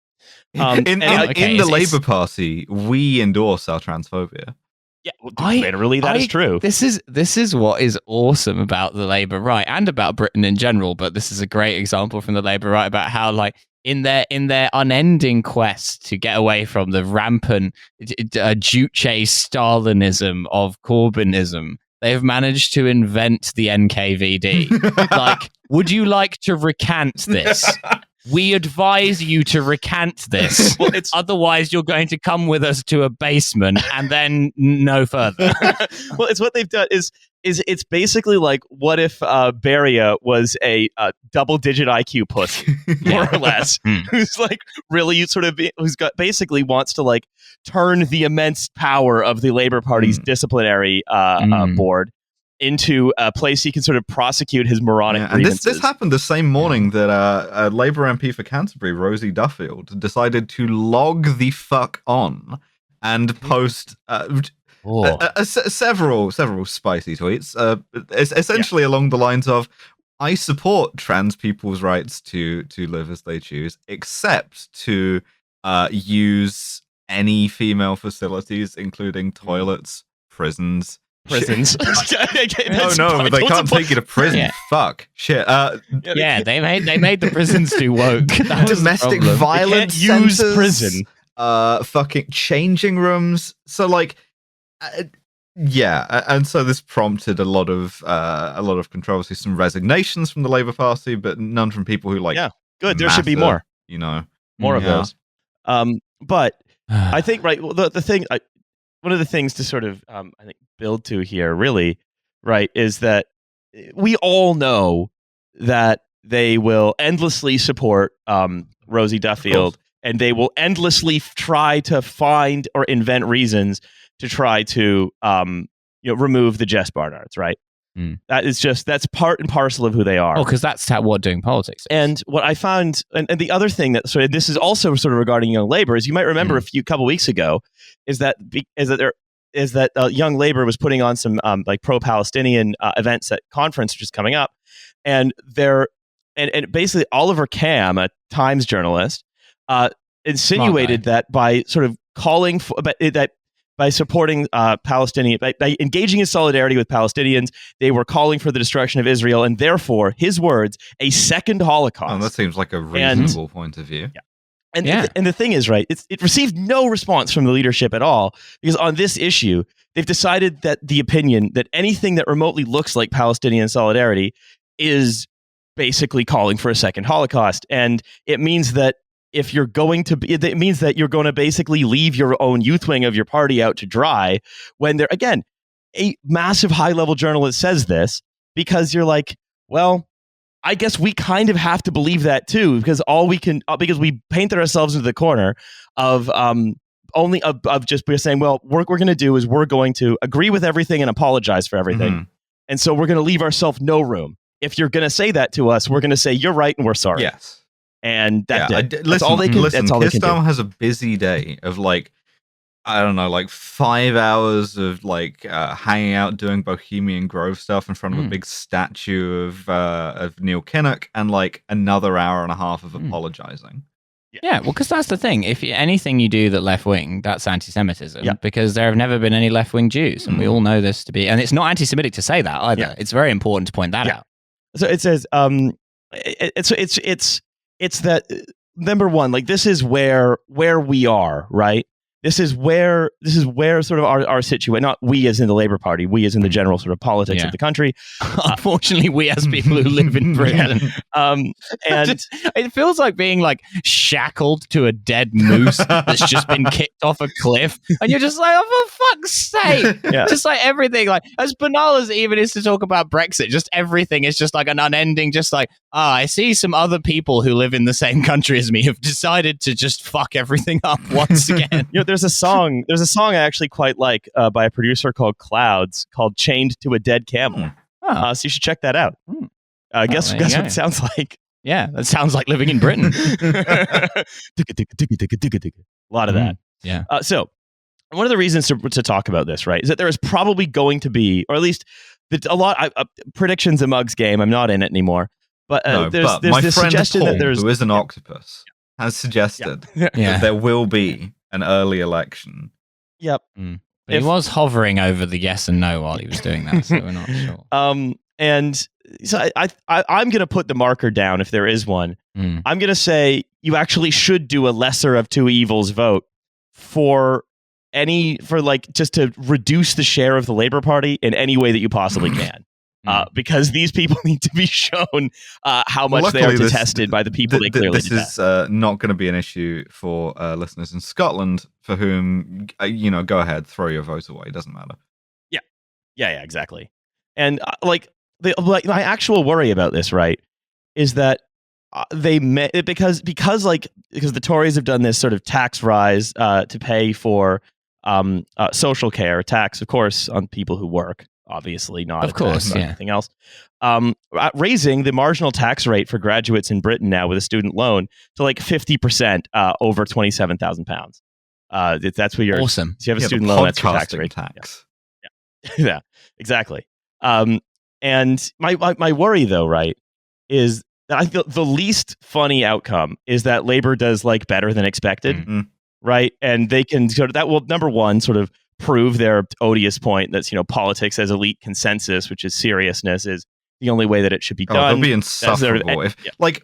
S3: In the Labour Party, we endorse our transphobia.
S1: Yeah, literally, that is true.
S2: This is what is awesome about the Labour right and about Britain in general. But this is a great example from the Labour right about how, like, in their unending quest to get away from the rampant Duce Stalinism of Corbynism, they've managed to invent the NKVD. Like, would you like to recant this? We advise you to recant this. Well, otherwise, you're going to come with us to a basement and then no further.
S1: Well, it's what they've done is it's basically like, what if Beria was a double-digit IQ pussy, more or less, who's like really sort of who's got basically wants to like turn the immense power of the Labour Party's disciplinary board into a place he can sort of prosecute his moronic grievances.
S3: And this happened the same morning that a Labour MP for Canterbury, Rosie Duffield, decided to log the fuck on and post several spicy tweets, essentially along the lines of, "I support trans people's rights to live as they choose, except to use any female facilities, including toilets, prisons."
S1: No,
S3: but they can't take you to prison. Yeah. Fuck. Shit.
S2: They made the prisons too woke.
S3: Domestic violence.
S1: Use prison.
S3: Fucking changing rooms. So like, and so this prompted a lot of controversy, some resignations from the Labour Party, but none from people who like.
S1: Yeah, good. There should be more.
S3: You know,
S1: more of those. But I think the thing. One of the things to sort of, I think, build to here, really, right, is that we all know that they will endlessly support Rosie Duffield, and they will endlessly try to find or invent reasons to try to, remove the Jess Barnards, right? That's part and parcel of who they are.
S2: Oh, because that's what doing politics is.
S1: And what I found, and the other thing that this is also sort of regarding Young Labor, is you might remember a couple weeks ago, is that Young Labor was putting on some like pro-Palestinian events at conference which is coming up, and basically Oliver Cam, a Times journalist, insinuated that by sort of calling for that. By supporting Palestinian, by engaging in solidarity with Palestinians, they were calling for the destruction of Israel, and therefore, his words, a second Holocaust.
S3: Oh, that seems like a reasonable point of view.
S1: Yeah. And the thing is, right, it received no response from the leadership at all, because on this issue, they've decided that the opinion that anything that remotely looks like Palestinian solidarity is basically calling for a second Holocaust, and it means that if you're going to it means that you're going to basically leave your own youth wing of your party out to dry when they're, again, a massive high-level journalist says this, because you're like, well, I guess we kind of have to believe that too, because because we painted ourselves into the corner of just we're saying, well, what we're going to do is we're going to agree with everything and apologize for everything. And so we're going to leave ourselves no room. If you're going to say that to us, we're going to say you're right and we're sorry.
S3: Yes.
S1: And that's
S3: all they can do. Kistam has a busy day of like, I don't know, like 5 hours of like hanging out doing Bohemian Grove stuff in front of a big statue of Neil Kinnock, and like another hour and a half of apologizing.
S2: Yeah, well, because that's the thing. If anything you do that left-wing, that's anti-Semitism, because there have never been any left-wing Jews, and we all know this to be, and it's not anti-Semitic to say that either. It's very important to point that out.
S1: So it says, it's that, number one, like, this is where we are, right? This is where sort of our situation, not we as in the Labour Party, we as in the general sort of politics of the country.
S2: Unfortunately, we as people who live in Britain. And it feels like being like shackled to a dead moose that's just been kicked off a cliff, and you're just like, oh, for fuck's sake. Just like everything, like as banal as it even is to talk about Brexit, just everything is just like an unending, just like, I see some other people who live in the same country as me have decided to just fuck everything up once again.
S1: There's a song I actually quite like by a producer called Clouds, called "Chained to a Dead Camel." So you should check that out. Guess what it sounds like?
S2: Yeah, that sounds like living in Britain.
S1: A lot of that.
S2: Yeah.
S1: So one of the reasons to talk about this, right, is that there is probably going to be, or at least a lot predictions a Mug's game. I'm not in it anymore, but there's
S3: my
S1: this
S3: friend
S1: suggestion
S3: Paul,
S1: that there's,
S3: who is an octopus, has suggested that there will be an early election.
S2: But he was hovering over the yes and no while he was doing that, so we're not sure.
S1: And so I'm going to put the marker down if there is one. I'm going to say you actually should do a lesser of two evils vote for just to reduce the share of the Labour Party in any way that you possibly can. Because these people need to be shown how much they are detested by the people they clearly detest.
S3: This is not going to be an issue for listeners in Scotland, for whom, go ahead, throw your vote away. It doesn't matter.
S1: Yeah, exactly. And my actual worry about this, right, is that because the Tories have done this sort of tax rise to pay for social care, tax, of course, on people who work. Obviously not,
S2: of course,
S1: anything else. Raising the marginal tax rate for graduates in Britain now with a student loan to like 50% over £27,000. That's what you're
S2: awesome.
S1: So you have a student loan, that's your tax rate. Yeah, exactly. And my worry, though, right, is that I feel the least funny outcome is that Labour does like better than expected, right? And they can sort of, that will, number one, sort of prove their odious point that's, politics as elite consensus, which is seriousness, is the only way that it should be done.
S3: They'll be insufferable.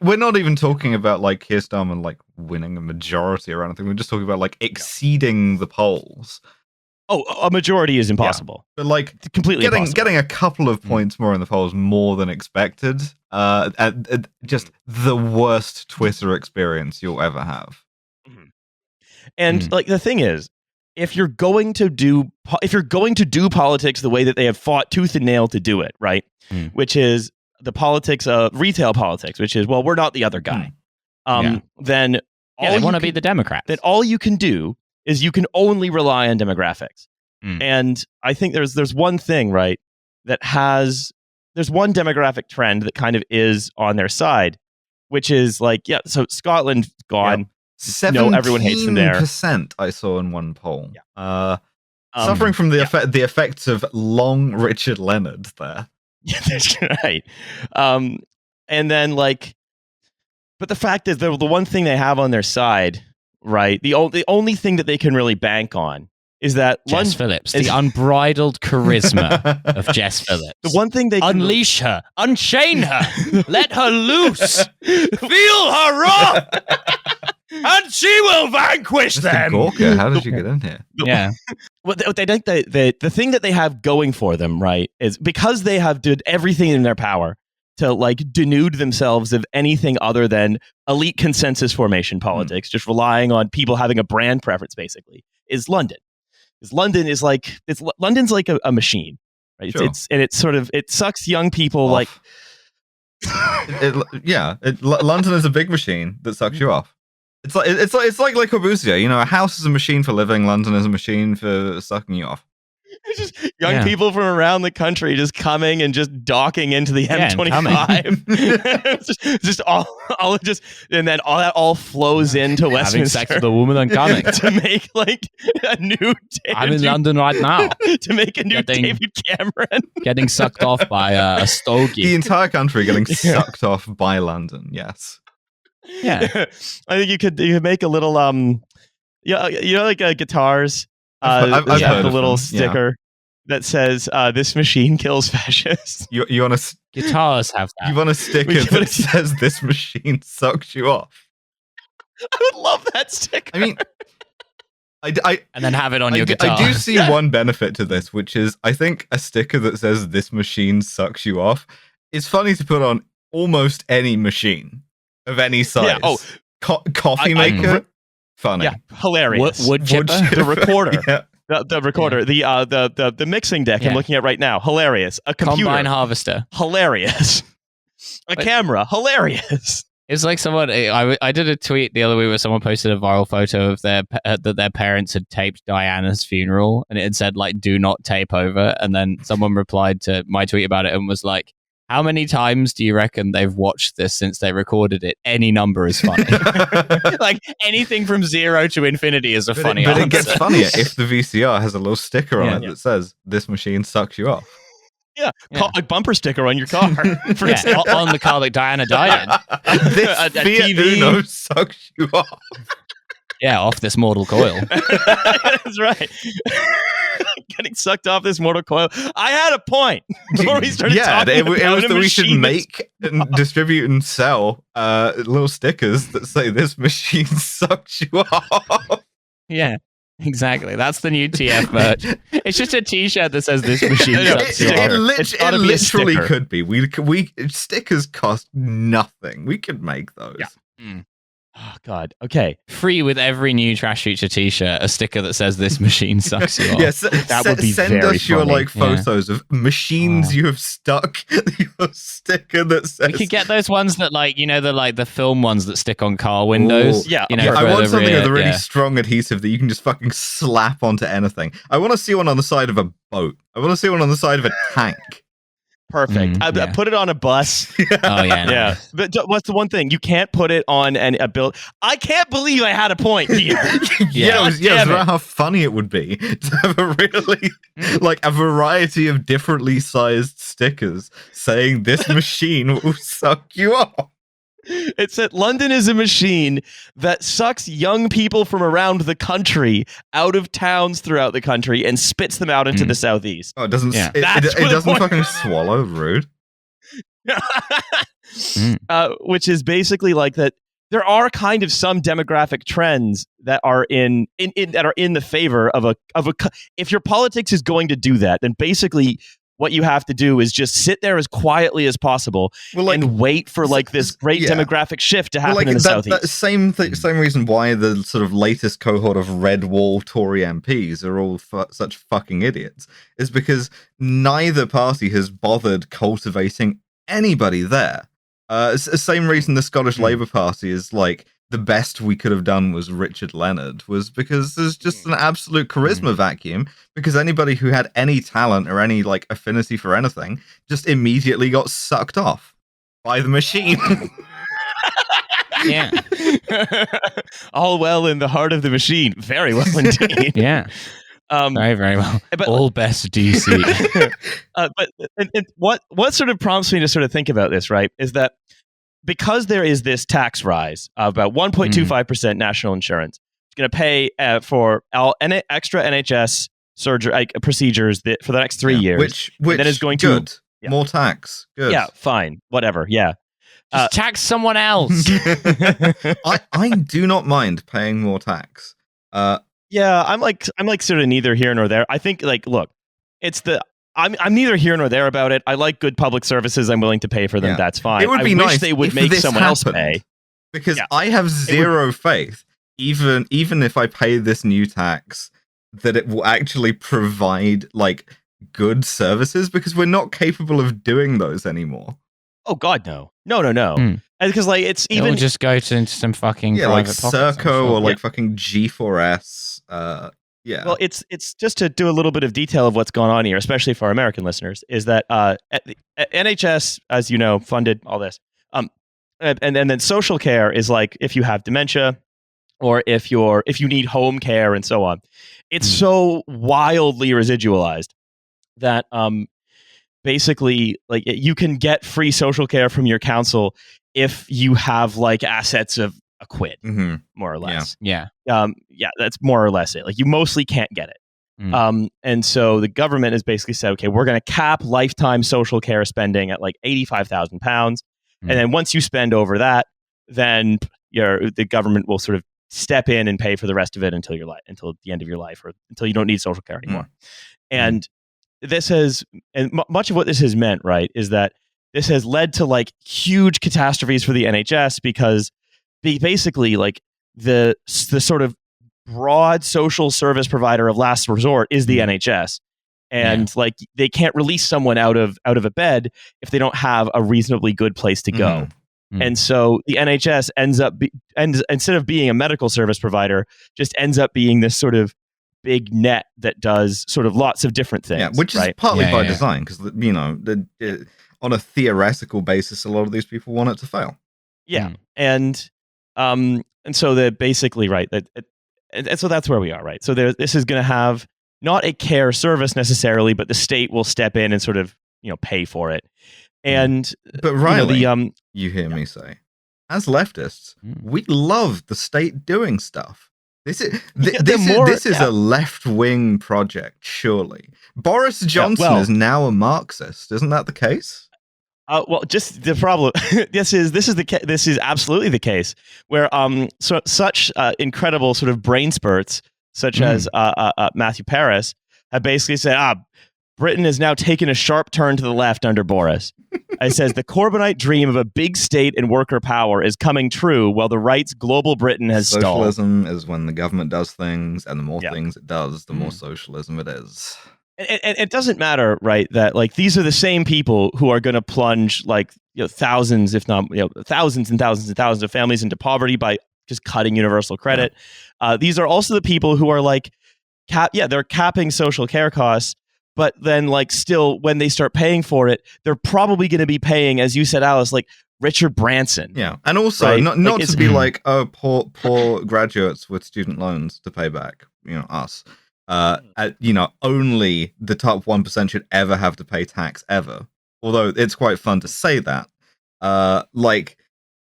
S3: We're not even talking about like Keir Starmer like winning a majority or anything. We're just talking about like exceeding the polls.
S1: Oh, a majority is impossible.
S3: But like
S1: completely
S3: getting a couple of points more in the polls more than expected. Just the worst Twitter experience you'll ever have.
S1: And like the thing is, if you're going to do politics the way that they have fought tooth and nail to do it, right? Which is the politics of retail politics, which is, well, we're not the other guy. Then
S2: they want to be the Democrats.
S1: Then all you can do is you can only rely on demographics. And I think there's one thing, right, that has there's one demographic trend that kind of is on their side, which is like, so Scotland's gone.
S3: 17%
S1: everyone hates them there.
S3: I saw in one poll.
S1: Yeah.
S3: Suffering from the effects of long Richard Leonard there.
S1: Yeah, that's right. And then but the fact is, the one thing they have on their side, right? The only thing that they can really bank on is that
S2: Jess Phillips, the unbridled charisma of Jess Phillips.
S1: The one thing they
S2: unleash her, unchain her, let her loose, feel her roar, and she will vanquish them.
S3: Gorka, how did you get in here?
S2: Yeah.
S1: Well, they think the thing that they have going for them, right, is because they have did everything in their power to denude themselves of anything other than elite consensus formation politics, just relying on people having a brand preference, basically, is London. Because London is London's like a machine, right?
S3: Sure.
S1: It sucks young people off.
S3: London is a big machine that sucks you off. It's like Le Corbusier, a house is a machine for living, London is a machine for sucking you off.
S1: It's just young people from around the country just coming and just docking into the M25. just all and then all that all flows into Westminster.
S2: Having sex with a woman and coming
S1: to make a new.
S2: I'm in London right now
S1: to make a new David Cameron.
S2: Getting sucked off by a stogie.
S3: The entire country getting sucked off by London. Yes.
S1: Yeah, I think you could make a little guitars.
S3: I've
S1: heard the little sticker that says "This machine kills fascists."
S3: You want to
S2: guitars have that?
S3: You want a sticker that says "This machine sucks you off"?
S1: I would love that sticker.
S3: I mean,
S2: and then have it on your guitar.
S3: I do see one benefit to this, which is I think a sticker that says "This machine sucks you off" is funny to put on almost any machine of any size.
S1: Yeah.
S3: Coffee maker. Funny.
S1: Yeah, hilarious.
S2: Wood chipper.
S1: The recorder. The recorder. The mixing deck I'm looking at right now. Hilarious. A computer.
S2: Combine harvester.
S1: Hilarious. A camera. Hilarious.
S2: It's like someone. I did a tweet the other week where someone posted a viral photo of that their parents had taped Diana's funeral, and it had said "Do not tape over." And then someone replied to my tweet about it and was like, how many times do you reckon they've watched this since they recorded it? Any number is funny. Anything from 0 to infinity is funny
S3: answer.
S2: But
S3: it gets funnier if the VCR has a little sticker on it that says, "This machine sucks you off."
S1: Yeah, a bumper sticker on your car.
S2: On the car that Diana died in.
S3: This Fiat TV Uno sucks you off.
S2: Yeah, off this mortal coil.
S1: That's right. Getting sucked off this mortal coil. I had a point before we started talking
S3: it was that we should
S1: machine
S3: make and distribute and sell little stickers that say "This machine sucks you off."
S2: Yeah, exactly. That's the new TF merch. It's just a T-shirt that says "This machine sucks you off."
S3: It literally could be. We stickers cost nothing. We could make those.
S1: Yeah. Mm. Oh God. Okay.
S2: Free with every new Trashfuture T-shirt, a sticker that says "This machine sucks you off."
S3: Yes, that would be send us your photos of machines you have stuck. Your sticker that says.
S2: We could get those ones that the film ones that stick on car windows.
S3: Ooh. Yeah. I want something with a really strong adhesive that you can just fucking slap onto anything. I want to see one on the side of a boat. I want to see one on the side of a tank.
S1: Perfect. I put it on a bus.
S2: Oh yeah, no.
S1: Yeah. But what's the one thing you can't put it on a build? I can't believe I had a point here.
S3: It was about how funny it would be to have a really a variety of differently sized stickers saying "This machine will suck you off."
S1: It said London is a machine that sucks young people from around the country out of towns throughout the country and spits them out into the southeast.
S3: Oh, it doesn't. Yeah. It doesn't fucking swallow. Rude.
S1: Which is basically like that. There are kind of some demographic trends that are in the favor of a. If your politics is going to do that, then basically what you have to do is just sit there as quietly as possible and wait for this great demographic shift to happen in the southeast.
S3: That same reason why the sort of latest cohort of red wall Tory MPs are all such fucking idiots is because neither party has bothered cultivating anybody there. Same reason the Scottish Labour Party is the best we could have done was Richard Leonard was because there's just an absolute charisma vacuum, because anybody who had any talent or any like affinity for anything just immediately got sucked off by the machine.
S2: Yeah.
S1: All well in the heart of the machine. Very well indeed.
S2: Yeah. Very, very well.
S1: But,
S2: all best DC.
S1: But what sort of prompts me to sort of think about this, right, is that because there is this tax rise of about 1.25% national insurance, it's going to pay for all extra NHS surgery procedures for the next 3 years.
S3: Which
S1: then is going
S3: good.
S1: to
S3: More tax. Good.
S1: Yeah, fine, whatever. Yeah,
S2: just tax someone else.
S3: I do not mind paying more tax.
S1: Yeah, I'm like sort of neither here nor there. I think like, look, I'm neither here nor there about it. I like good public services. I'm willing to pay for them. That's fine.
S3: It would be
S1: I
S3: nice
S1: wish they would
S3: if
S1: make
S3: this
S1: someone else
S3: happened,
S1: pay.
S3: because I have zero faith, even if I pay this new tax, that it will actually provide like good services, because we're not capable of doing those anymore.
S1: Oh God, no. Because like it's even
S2: It'll just go to some fucking
S3: like
S2: private pockets,
S3: Serco or like fucking G4S. Yeah.
S1: Well, it's just to do a little bit of detail of what's going on here, especially for our American listeners, is that NHS, as you know, funded all this, and then social care is like if you have dementia, or if you need home care and so on. It's so wildly residualized that basically like you can get free social care from your council if you have like assets of a quid, more or less.
S2: Yeah.
S1: That's more or less it. Like you mostly can't get it. And so the government has basically said, okay, we're going to cap lifetime social care spending at like £85,000. And then once you spend over that, then the government will sort of step in and pay for the rest of it until the end of your life, or until you don't need social care anymore. And much of what this has meant, right, is that this has led to like huge catastrophes for the NHS, because basically like the sort of broad social service provider of last resort is the NHS, and like they can't release someone out of a bed if they don't have a reasonably good place to go. And so the NHS instead of being a medical service provider, just ends up being this sort of big net that does sort of lots of different things.
S3: Yeah, which is partly by design, because on a theoretical basis, a lot of these people want it to fail.
S1: Yeah, and so they're basically right. And so that's where we are, right? So this is going to have not a care service necessarily, but the state will step in and sort of pay for it. And
S3: but Riley, you hear me say, as leftists, we love the state doing stuff. This is a left-wing project, surely. Boris Johnson is now a Marxist, isn't that the case?
S1: Well, just the problem. This is absolutely the case, where such incredible sort of brain spurts, such as Matthew Paris, have basically said, Britain has now taken a sharp turn to the left under Boris. It says the Corbynite dream of a big state and worker power is coming true, while the right's global Britain has stalled.
S3: Socialism is when the government does things, and the more things it does, the more socialism it is.
S1: And it doesn't matter, right, that like these are the same people who are going to plunge like thousands, if not thousands and thousands and thousands of families into poverty by just cutting universal credit. These are also the people who are like, they're capping social care costs. But then, like, still, when they start paying for it, they're probably going to be paying, as you said, Alice, like Richard Branson.
S3: Yeah, and also not like, to be like, poor graduates with student loans to pay back. Us. Only the top 1% should ever have to pay tax ever. Although it's quite fun to say that.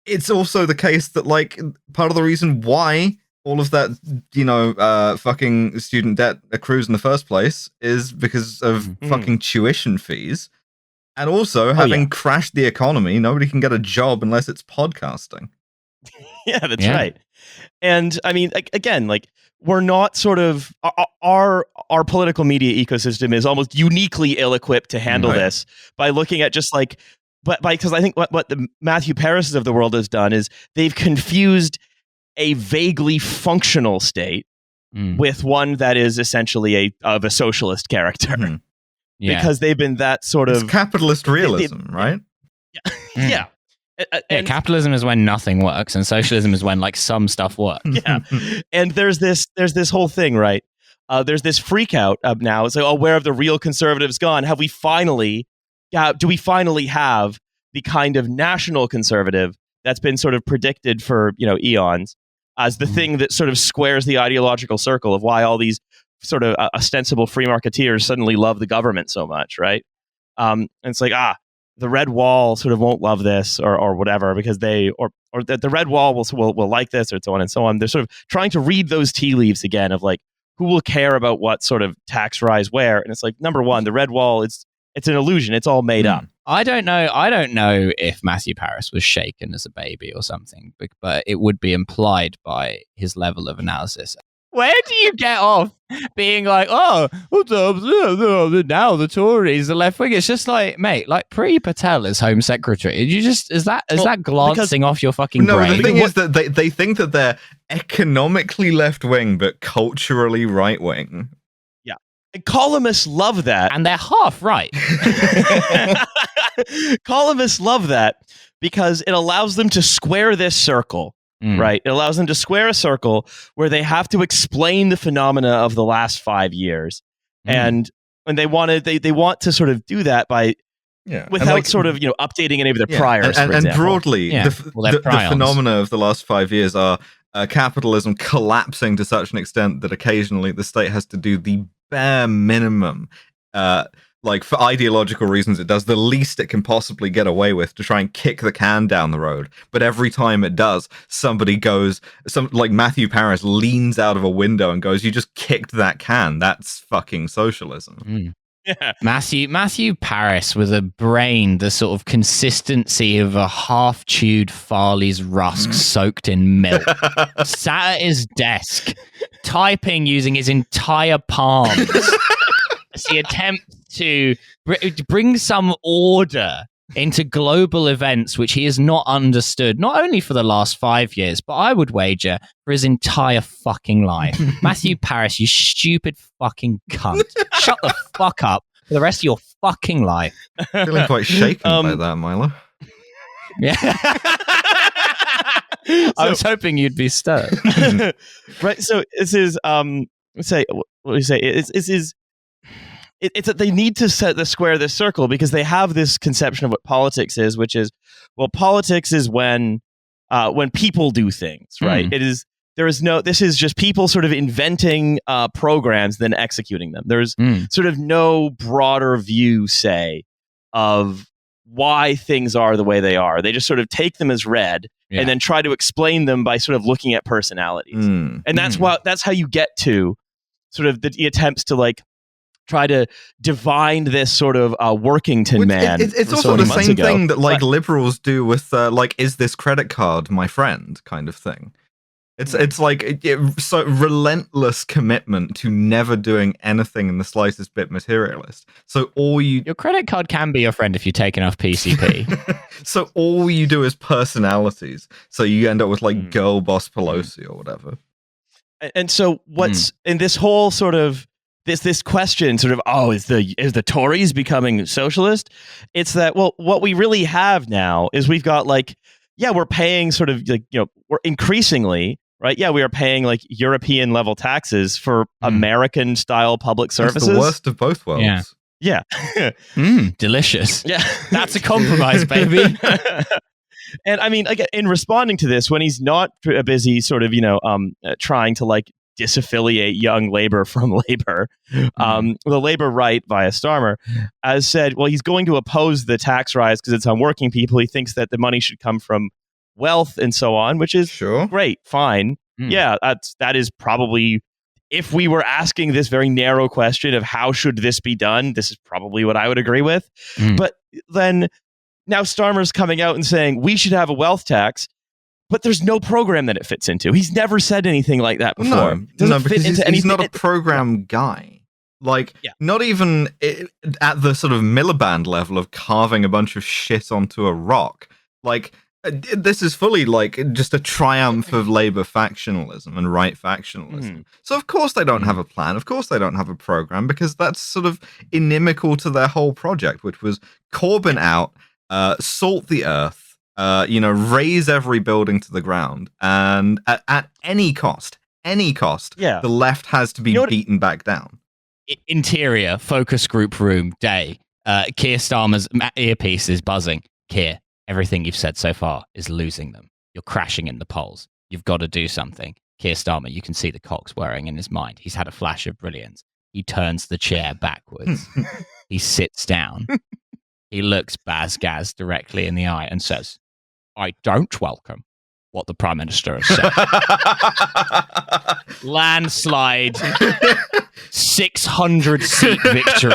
S3: It's also the case that like part of the reason why all of that, fucking student debt accrues in the first place is because of fucking tuition fees. And also, having crashed the economy, nobody can get a job unless it's podcasting.
S1: That's right. And I mean, again, like we're not sort of our political media ecosystem is almost uniquely ill-equipped to handle this by looking at just like, because I think what the Matthew Paris's of the world has done is they've confused a vaguely functional state with one that is essentially of a socialist character, because they've been that sort of
S3: capitalist realism, right?
S1: Yeah.
S2: Yeah, capitalism is when nothing works, and socialism is when like some stuff works.
S1: Yeah, and there's this whole thing, right? There's this freak out up now. It's like, oh, where have the real conservatives gone? Have we finally? Do we finally have the kind of national conservative that's been sort of predicted for eons as the thing that sort of squares the ideological circle of why all these sort of ostensible free marketeers suddenly love the government so much, right? And it's like, the red wall sort of won't love this or whatever because the red wall will like this or so on and so on. They're sort of trying to read those tea leaves again of like who will care about what sort of tax rise where. And it's like, number one, the red wall, it's an illusion. It's all made up.
S2: I don't know if Matthew Paris was shaken as a baby or something, but it would be implied by his level of analysis. Where do you get off being like, now the Tories, the left wing? It's just like, mate, like Priti Patel is Home Secretary. Is that glancing off your fucking brain?
S3: No, the thing is that they think that they're economically left wing but culturally right wing.
S1: Yeah, and columnists love that,
S2: and they're half right.
S1: Columnists love that because it allows them to square this circle. Right. It allows them to square a circle where they have to explain the phenomena of the last 5 years. And they want to sort of do that by without sort of updating any of their priors.
S3: And broadly, the phenomena of the last 5 years are capitalism collapsing to such an extent that occasionally the state has to do the bare minimum. Like for ideological reasons, it does the least it can possibly get away with to try and kick the can down the road. But every time it does, somebody goes, like Matthew Paris leans out of a window and goes, "You just kicked that can. That's fucking socialism."
S1: Yeah.
S2: Matthew Paris with a brain, the sort of consistency of a half-chewed Farley's rusk soaked in milk, sat at his desk, typing using his entire palms. As he attempts to bring some order into global events which he has not understood, not only for the last 5 years, but I would wager for his entire fucking life. Matthew Paris, you stupid fucking cunt. Shut the fuck up for the rest of your fucking life.
S3: Feeling quite shaken by that, Milo.
S2: Yeah. I was hoping you'd be stirred.
S1: Right. So this is it's that they need to square this circle because they have this conception of what politics is, which is, well, politics is when people do things, right? This is just people sort of inventing programs, then executing them. There's sort of no broader view, say, of why things are the way they are. They just sort of take them as read and then try to explain them by sort of looking at personalities. And that's how you get to sort of the attempts to like try to divine this sort of Workington man.
S3: It's also the same thing that like liberals do with like, is this credit card my friend kind of thing. It's like so relentless commitment to never doing anything in the slightest bit materialist. So your
S2: credit card can be your friend if you take enough PCP.
S3: So all you do is personalities. So you end up with like Girl Boss Pelosi or whatever.
S1: And so what's in this whole sort of this question sort of, is the Tories becoming socialist? It's that, well, what we really have now is we've got like, we're paying sort of like, we're increasingly, right? Yeah, we are paying like European level taxes for American style public services.
S3: It's the worst of both worlds.
S1: Yeah.
S2: Delicious.
S1: Yeah.
S2: That's a compromise, baby.
S1: And I mean, again, in responding to this, when he's not busy sort of, trying to like disaffiliate young labor from labor, the labor right via Starmer has said, well, he's going to oppose the tax rise because it's on working people. He thinks that the money should come from wealth and so on, which is great, fine. Yeah, that is probably, if we were asking this very narrow question of how should this be done, this is probably what I would agree with. But then now Starmer's coming out and saying we should have a wealth tax, but there's no program that it fits into. He's never said anything like that before.
S3: No, because he's not a program guy. Like, not even at the sort of Miliband level of carving a bunch of shit onto a rock. Like, this is fully like just a triumph of labor factionalism and right factionalism. So of course they don't have a plan. Of course they don't have a program, because that's sort of inimical to their whole project, which was Corbyn out, salt the earth, raze every building to the ground, and at any cost, the left has to be beaten back down.
S2: Interior focus group room day. Keir Starmer's earpiece is buzzing. Keir, everything you've said so far is losing them. You're crashing in the polls. You've got to do something. Keir Starmer, you can see the cocks whirring in his mind. He's had a flash of brilliance. He turns the chair backwards. He sits down. He looks Baz Gaz directly in the eye and says, I don't welcome what the Prime Minister has said. Landslide, 600 seat victory.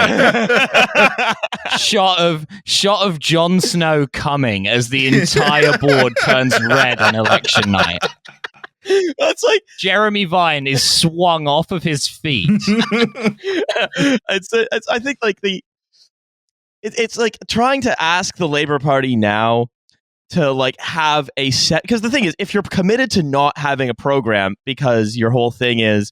S2: shot of Jon Snow coming as the entire board turns red on election night.
S1: That's like
S2: Jeremy Vine is swung off of his feet.
S1: I think like it's like trying to ask the Labour Party now to like have a set, because the thing is, if you're committed to not having a program because your whole thing is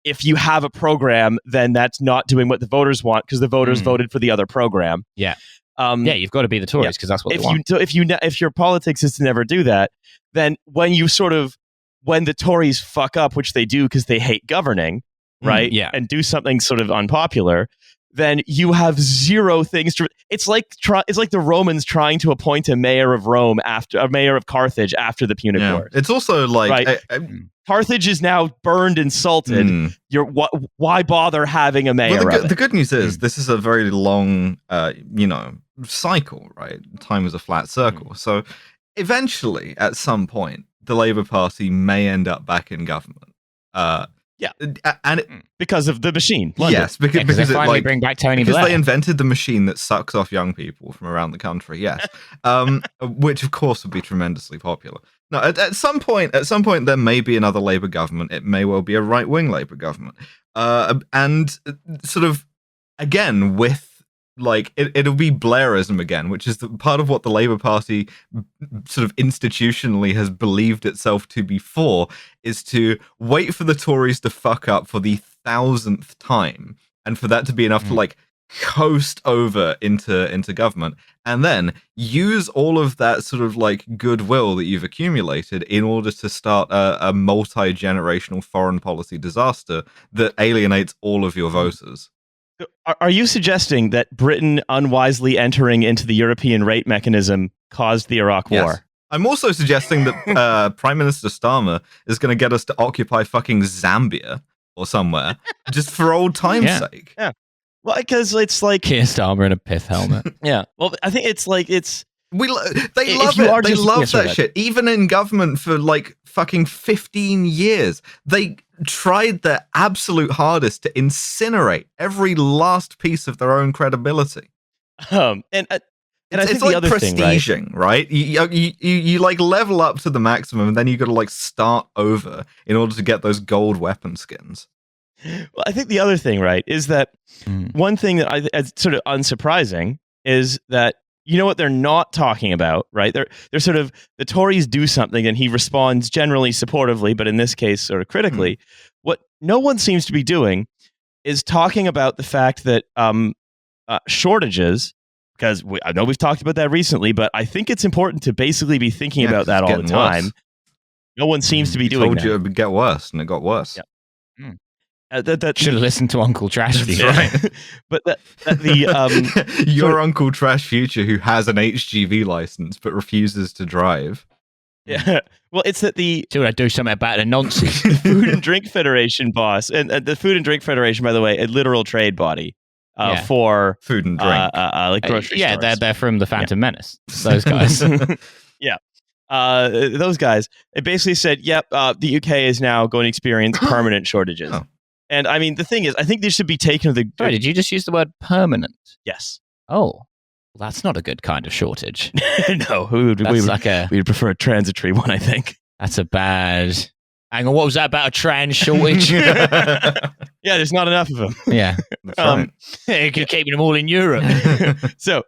S1: if you have a program, then that's not doing what the voters want because the voters voted for the other program.
S2: Yeah. You've got to be the Tories because that's what they want.
S1: If your politics is to never do that, then when the Tories fuck up, which they do because they hate governing, right? And do something sort of unpopular, then you have zero things to. It's like the Romans trying to appoint a mayor of Rome after a mayor of Carthage after the Punic Wars.
S3: It's also like
S1: Carthage is now burned and salted. Why bother having a mayor?
S3: Well, the good news is this is a very long, cycle, right? Time is a flat circle. So eventually, at some point, the Labour Party may end up back in government.
S1: Because of the machine. London.
S3: Yes, because
S2: they finally bring back Tony
S3: Blair.
S2: Blair.
S3: They invented the machine that sucks off young people from around the country. Yes, which of course would be tremendously popular. No, at some point, there may be another Labour government. It may well be a right-wing Labour government, and sort of again with. Like it'll be Blairism again, which is part of what the Labour Party sort of institutionally has believed itself to be for, is to wait for the Tories to fuck up for the 1,000th time, and for that to be enough to like coast over into government, and then use all of that sort of like goodwill that you've accumulated in order to start a multi-generational foreign policy disaster that alienates all of your voters.
S1: Are you suggesting that Britain unwisely entering into the European rate mechanism caused the Iraq War?
S3: Yes. I'm also suggesting that Prime Minister Starmer is going to get us to occupy fucking Zambia or somewhere, just for old time's sake.
S1: Yeah. Well, because it's like
S2: Keir Starmer in a pith helmet.
S1: Yeah. Well, I think it's like they
S3: love it. They love that shit. Even in government for like fucking 15 years, they tried their absolute hardest to incinerate every last piece of their own credibility.
S1: And I think
S3: it's
S1: the
S3: like
S1: other
S3: prestiging,
S1: thing,
S3: right? You like level up to the maximum, and then you got to like start over in order to get those gold weapon skins.
S1: Well, I think the other thing, right, is that one thing that is sort of unsurprising is that you know what they're not talking about, right? They're sort of, the Tories do something and he responds generally supportively, but in this case sort of critically. What no one seems to be doing is talking about the fact that shortages, because I know we've talked about that recently, but I think it's important to basically be thinking about that all the time. Worse. No one seems to be doing that.
S3: I told you it would get worse, and it got worse.
S1: Yeah.
S2: That should have listened to Uncle Trashfuture.
S3: Right.
S1: But your
S3: Uncle Trashfuture, who has an HGV license but refuses to drive.
S1: Yeah. Well, it's that
S2: I do something about the nonsense.
S1: The Food and Drink Federation boss, and the Food and Drink Federation, by the way, a literal trade body for
S3: food and drink,
S1: like grocery stores.
S2: They're from the Phantom Menace. Those guys.
S1: Yeah. Those guys. It basically said, "Yep, the UK is now going to experience permanent shortages." Oh. And I mean, the thing is, I think this should be taken to the.
S2: Sorry, did you just use the word permanent?
S1: Yes.
S2: Oh, well, that's not a good kind of shortage.
S1: No, we'd prefer a transitory one, I think.
S2: That's a bad. Hang on, what was that about a trans shortage?
S1: Yeah, there's not enough of them.
S2: Yeah,
S3: that's right.
S2: Keeping them all in Europe.
S1: So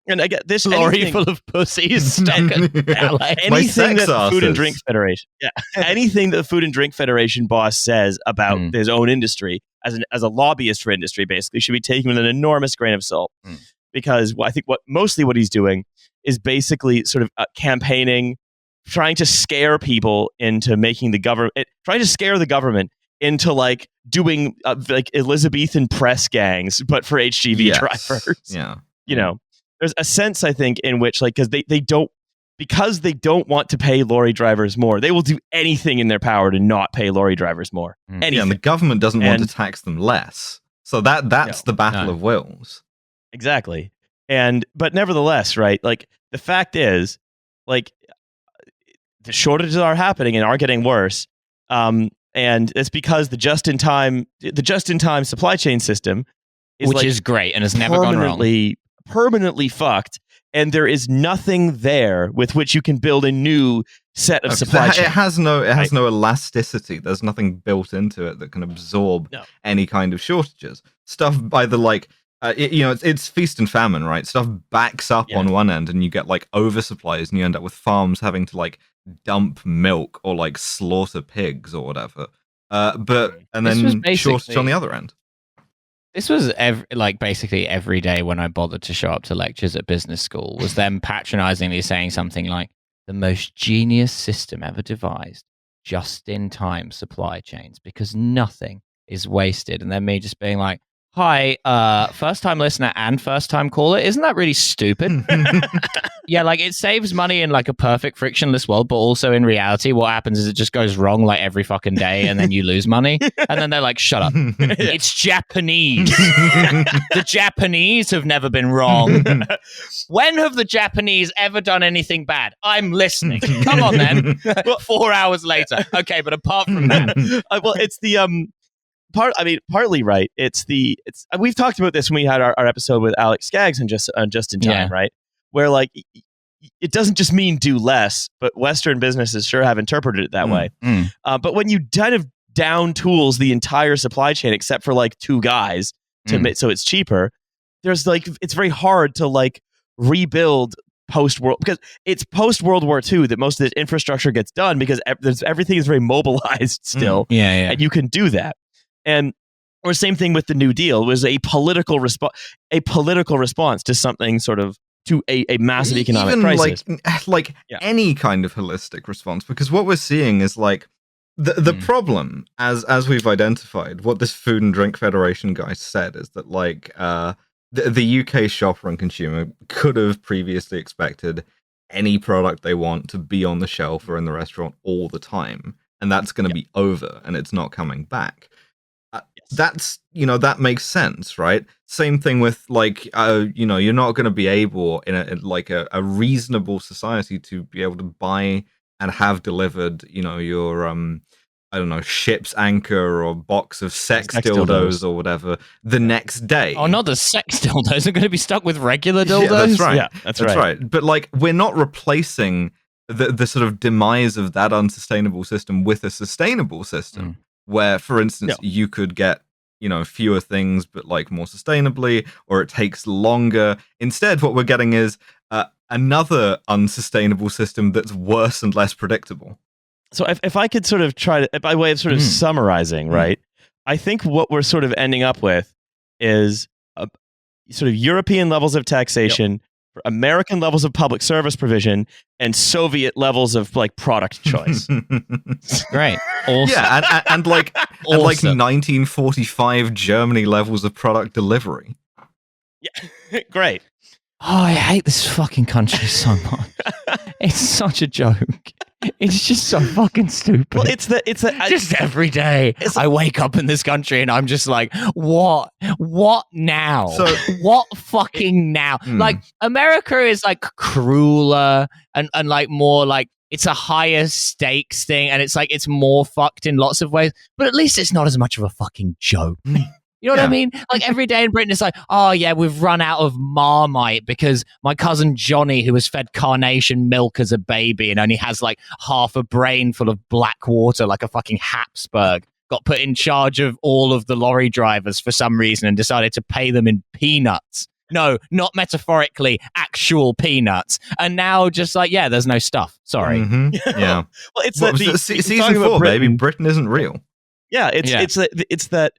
S1: and I get this
S2: lorry full of pussies stuck in LA.
S1: Anything that the Food and Drink Federation, anything that the Food and Drink Federation boss says about his own industry as a lobbyist for industry, basically, should be taken with an enormous grain of salt. Because I think what he's doing is basically sort of campaigning, trying to scare people into making the government, trying to scare the government into like doing like Elizabethan press gangs, but for HGV drivers.
S3: Yeah.
S1: You know, there's a sense, I think, in which like, because they don't want to pay lorry drivers more, they will do anything in their power to not pay lorry drivers more. Anything.
S3: Yeah, and the government doesn't want to tax them less. So that's the battle of wills.
S1: Exactly. But nevertheless, right, like the fact is, like, the shortages are happening and are getting worse. And it's because the just-in-time supply chain system
S2: is great and has never gone wrong.
S1: Permanently fucked, and there is nothing there with which you can build a new set of supply chain.
S3: It has no elasticity. There's nothing built into it that can absorb any kind of shortages. Stuff by the like, it's feast and famine, right? Stuff backs up on one end, and you get like oversupplies, and you end up with farms having to like dump milk or like slaughter pigs or whatever. And then shortage on the other end.
S2: This was basically every day when I bothered to show up to lectures at business school was them patronizingly saying something like, the most genius system ever devised, just-in-time supply chains, because nothing is wasted. And then me just being like, hi, first-time listener and first-time caller, isn't that really stupid? Yeah, like it saves money in like a perfect frictionless world, but also in reality, what happens is it just goes wrong like every fucking day, and then you lose money. And then they're like, shut up. It's Japanese. The Japanese have never been wrong. When have the Japanese ever done anything bad? I'm listening. Come on then. 4 hours later. Okay, but apart from that.
S1: Well, it's the partly right. We've talked about this when we had our episode with Alex Skaggs on Just in Time, right? Where like it doesn't just mean do less, but Western businesses sure have interpreted it that way. But when you kind of down tools the entire supply chain except for like two guys so it's cheaper, there's like it's very hard to like rebuild post-world, because it's post-World War II that most of the infrastructure gets done, because everything is very mobilized still. And you can do that. Or same thing with the New Deal. It was a political response to something sort of to a massive economic crisis.
S3: Like any kind of holistic response, because what we're seeing is like the problem, as we've identified, what this Food and Drink Federation guy said is that like the UK shopper and consumer could have previously expected any product they want to be on the shelf or in the restaurant all the time, and that's going to be over, and it's not coming back. That's, that makes sense, right? Same thing with like, you're not going to be able in a reasonable society to be able to buy and have delivered, your, I don't know, ship's anchor or box of sex dildos or whatever the next day.
S2: Oh, not the sex dildos. They're going to be stuck with regular dildos?
S3: Yeah, that's right.
S1: Yeah, that's right.
S3: But like, we're not replacing the sort of demise of that unsustainable system with a sustainable system. Where, for instance, you could get, fewer things, but like more sustainably, or it takes longer. Instead, what we're getting is another unsustainable system that's worse and less predictable.
S1: So if I could sort of try to, by way of sort of summarizing, right, I think what we're sort of ending up with is sort of European levels of taxation, American levels of public service provision, and Soviet levels of like product choice.
S2: Great. Awesome.
S3: Yeah, and like 1945 Germany levels of product delivery.
S1: Yeah, great.
S2: Oh, I hate this fucking country so much. It's such a joke. It's just so fucking stupid.
S1: Well, it's
S2: just every day I wake up in this country and I'm just like, what now?
S3: So,
S2: what fucking now? Like, America is like crueler and like more like, it's a higher stakes thing, and it's like it's more fucked in lots of ways, but at least it's not as much of a fucking joke. You know what I mean? Like every day in Britain, it's like, oh yeah, we've run out of Marmite because my cousin Johnny, who was fed carnation milk as a baby and only has like half a brain full of black water, like a fucking Habsburg, got put in charge of all of the lorry drivers for some reason and decided to pay them in peanuts. No, not metaphorically, actual peanuts. And now just like, yeah, there's no stuff. Sorry.
S3: Yeah.
S1: Well, it's
S3: season 4, baby. Britain isn't real.
S1: Yeah, it's that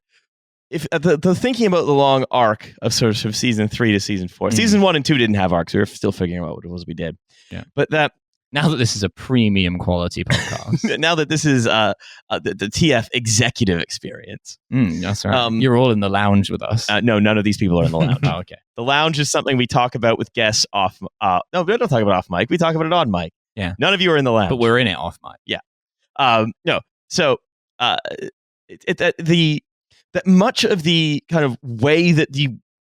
S1: if the thinking about the long arc of sort of season 3 to season 4, season 1 and 2 didn't have arcs. We were still figuring out what it was we did.
S2: Yeah.
S1: But that
S2: now that this is a premium quality podcast,
S1: now that this is the TF executive experience,
S2: that's right. You're all in the lounge with us.
S1: No, none of these people are in the lounge.
S2: Oh, okay.
S1: The lounge is something we talk about with guests off. No, we don't talk about off mic. We talk about it on mic.
S2: Yeah.
S1: None of you are in the lounge,
S2: but we're in it off mic.
S1: Yeah. No. So that much of the kind of way that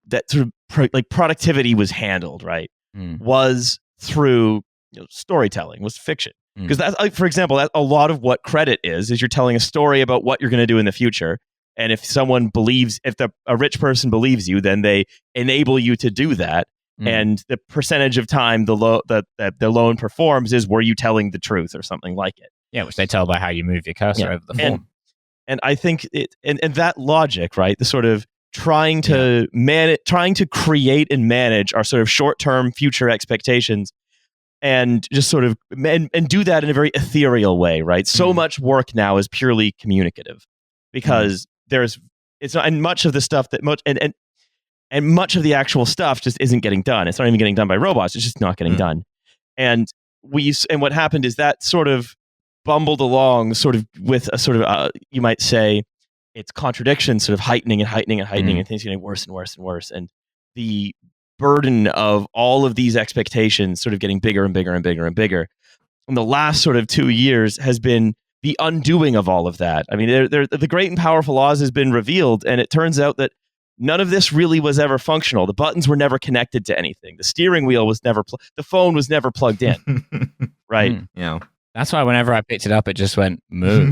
S1: that sort of like productivity was handled, right, was through storytelling, was fiction. Because that's, for example, that a lot of what credit is you're telling a story about what you're going to do in the future. And if someone believes, if a rich person believes you, then they enable you to do that. And the percentage of time the loan performs is were you telling the truth or something like it.
S2: Yeah, which they tell by how you move your cursor over the form.
S1: And I think and that logic, right, the sort of trying to trying to create and manage our sort of short-term future expectations and just sort of and do that in a very ethereal way, right? So much work now is purely communicative because and much of the stuff that and much of the actual stuff just isn't getting done. It's not even getting done by robots. It's just not getting done. And what happened is that sort of bumbled along sort of with a sort of you might say its contradiction sort of heightening and things getting worse and worse and worse. And the burden of all of these expectations sort of getting bigger and bigger and bigger and bigger. And the last sort of 2 years has been the undoing of all of that. I mean, the great and powerful laws has been revealed, and it turns out that none of this really was ever functional. The buttons were never connected to anything. The steering wheel was never, the phone was never plugged in. Right?
S3: Yeah.
S2: That's why whenever I picked it up, it just went moo.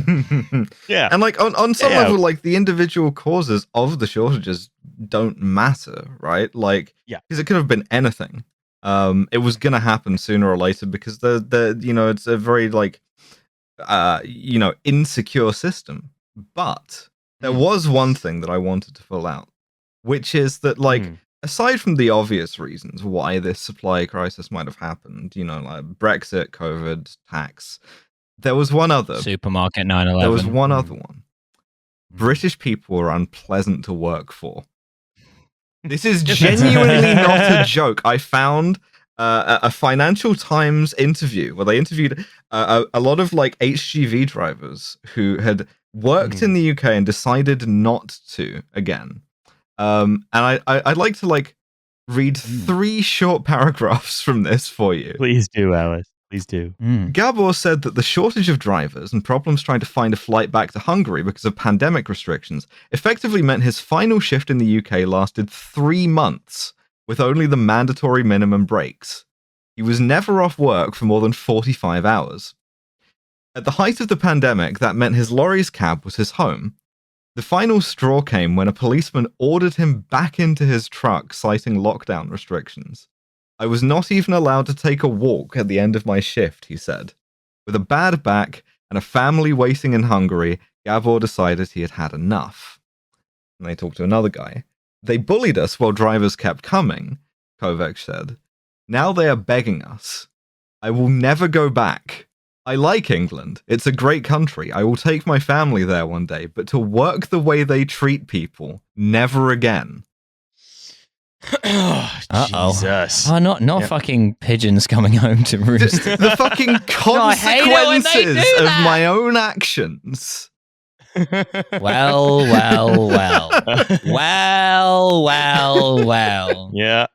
S1: Yeah.
S3: And like on some level, like the individual causes of the shortages don't matter, right? Like, because it could have been anything. It was going to happen sooner or later because it's a very like, insecure system. But there was one thing that I wanted to pull out, which is that like, aside from the obvious reasons why this supply crisis might have happened, like Brexit, COVID, tax, there was one other.
S2: Supermarket 9/11.
S3: There was one other one. British people are unpleasant to work for. This is genuinely not a joke. I found a Financial Times interview where they interviewed a lot of like HGV drivers who had worked in the UK and decided not to again. And I'd like to like read 3 short paragraphs from this for you.
S1: Please do, Alice. Please do.
S3: Gabor said that the shortage of drivers and problems trying to find a flight back to Hungary because of pandemic restrictions effectively meant his final shift in the UK lasted 3 months with only the mandatory minimum breaks. He was never off work for more than 45 hours. At the height of the pandemic, that meant his lorry's cab was his home. The final straw came when a policeman ordered him back into his truck, citing lockdown restrictions. I was not even allowed to take a walk at the end of my shift, he said. With a bad back and a family waiting in Hungary, Gabor decided he had had enough. And they talked to another guy. They bullied us while drivers kept coming, Kovac said. Now they are begging us. I will never go back. I like England. It's a great country. I will take my family there one day, but to work the way they treat people, never again.
S1: Jesus.
S2: Oh, not fucking pigeons coming home to roost.
S3: The fucking consequences of my own actions.
S2: Well.
S1: Yeah.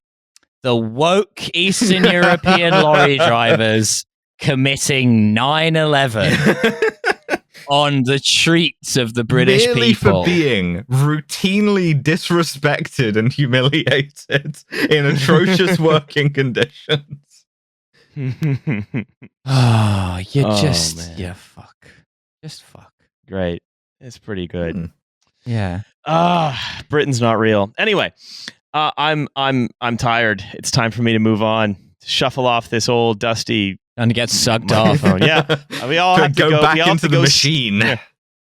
S2: The woke Eastern European lorry drivers committing 9/11 on the treats of the British
S3: merely
S2: people.
S3: For being routinely disrespected and humiliated in atrocious working conditions.
S2: Fuck. Just fuck.
S1: Great. It's pretty good.
S2: Yeah.
S1: Britain's not real. Anyway, I'm tired. It's time for me to move on. Shuffle off this old dusty
S2: and get sucked off.
S1: Yeah. We all have to go
S3: back into the machine.
S1: Yeah.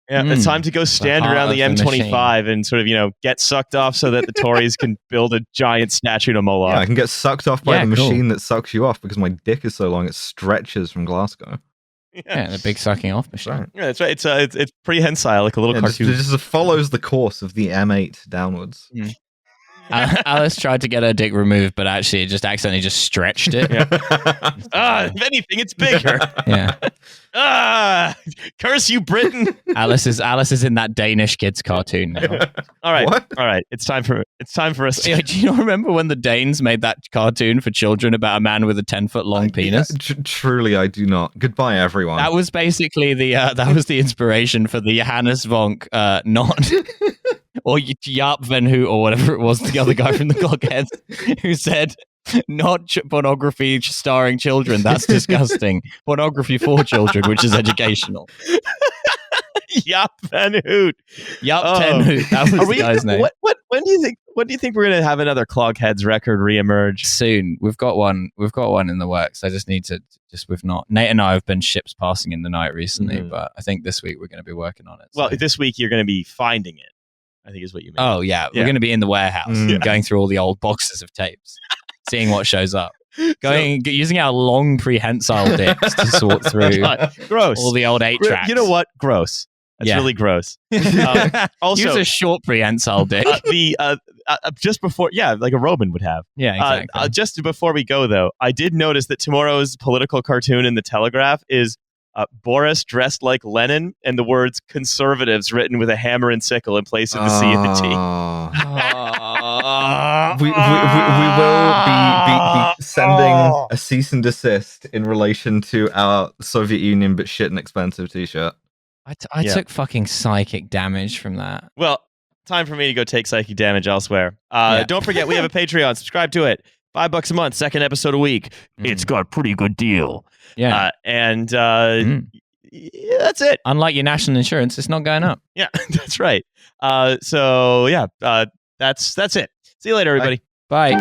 S1: It's time to go stand around the M25 and sort of, get sucked off so that the Tories can build a giant statue to Moloch.
S3: Yeah, I can get sucked off by the machine that sucks you off because my dick is so long it stretches from Glasgow.
S2: Yeah, the big sucking off machine.
S3: Right.
S1: Yeah, that's right. It's prehensile, like a little cartoon.
S3: It just follows the course of the M8 downwards.
S1: Mm.
S2: Alice tried to get her dick removed, but actually it just accidentally just stretched it.
S1: If anything, it's bigger.
S2: Yeah.
S1: Curse you, Britain.
S2: Alice is in that Danish kids cartoon now.
S1: All right.
S3: What?
S1: All right. It's time for us to...
S2: Do you not remember when the Danes made that cartoon for children about a man with a 10-foot long penis?
S3: Truly, I do not. Goodbye, everyone.
S2: That was basically that was the inspiration for the Johannes Vonk not or Jaap Van Hoot or whatever it was, the other guy from the Clockheads, who said, not pornography starring children, that's disgusting. Pornography for children, which is educational.
S1: Jaap Van Hoot.
S2: Jaap Van Hoot. That was the guy's name.
S1: When do you think we're gonna have another Clogheads record reemerge?
S2: Soon. We've got one in the works. I just need to we've not. Nate and I have been ships passing in the night recently, but I think this week we're going to be working on it.
S1: Well, this week you're going to be finding it, I think is what you mean.
S2: Oh yeah, we're going to be in the warehouse going through all the old boxes of tapes, seeing what shows up. Using our long prehensile dicks to sort through
S1: gross.
S2: all the old 8-tracks.
S1: You know what? Gross. That's really gross. Also,
S2: use a short prehensile dick.
S1: Just before, like a Roman would have.
S2: Yeah, exactly.
S1: Just before we go, though, I did notice that tomorrow's political cartoon in the Telegraph is Boris dressed like Lenin and the words "conservatives" written with a hammer and sickle in place of the C and the T.
S3: We will be sending a cease and desist in relation to our Soviet Union but shit and expensive t-shirt.
S2: I took fucking psychic damage from that.
S1: Well, time for me to go take psychic damage elsewhere. Don't forget, we have a Patreon. Subscribe to it. $5 a month, second episode a week. It's got a pretty good deal.
S2: Yeah.
S1: That's it.
S2: Unlike your national insurance, it's not going up.
S1: Yeah, that's right. That's it. See you later, everybody.
S2: Bye.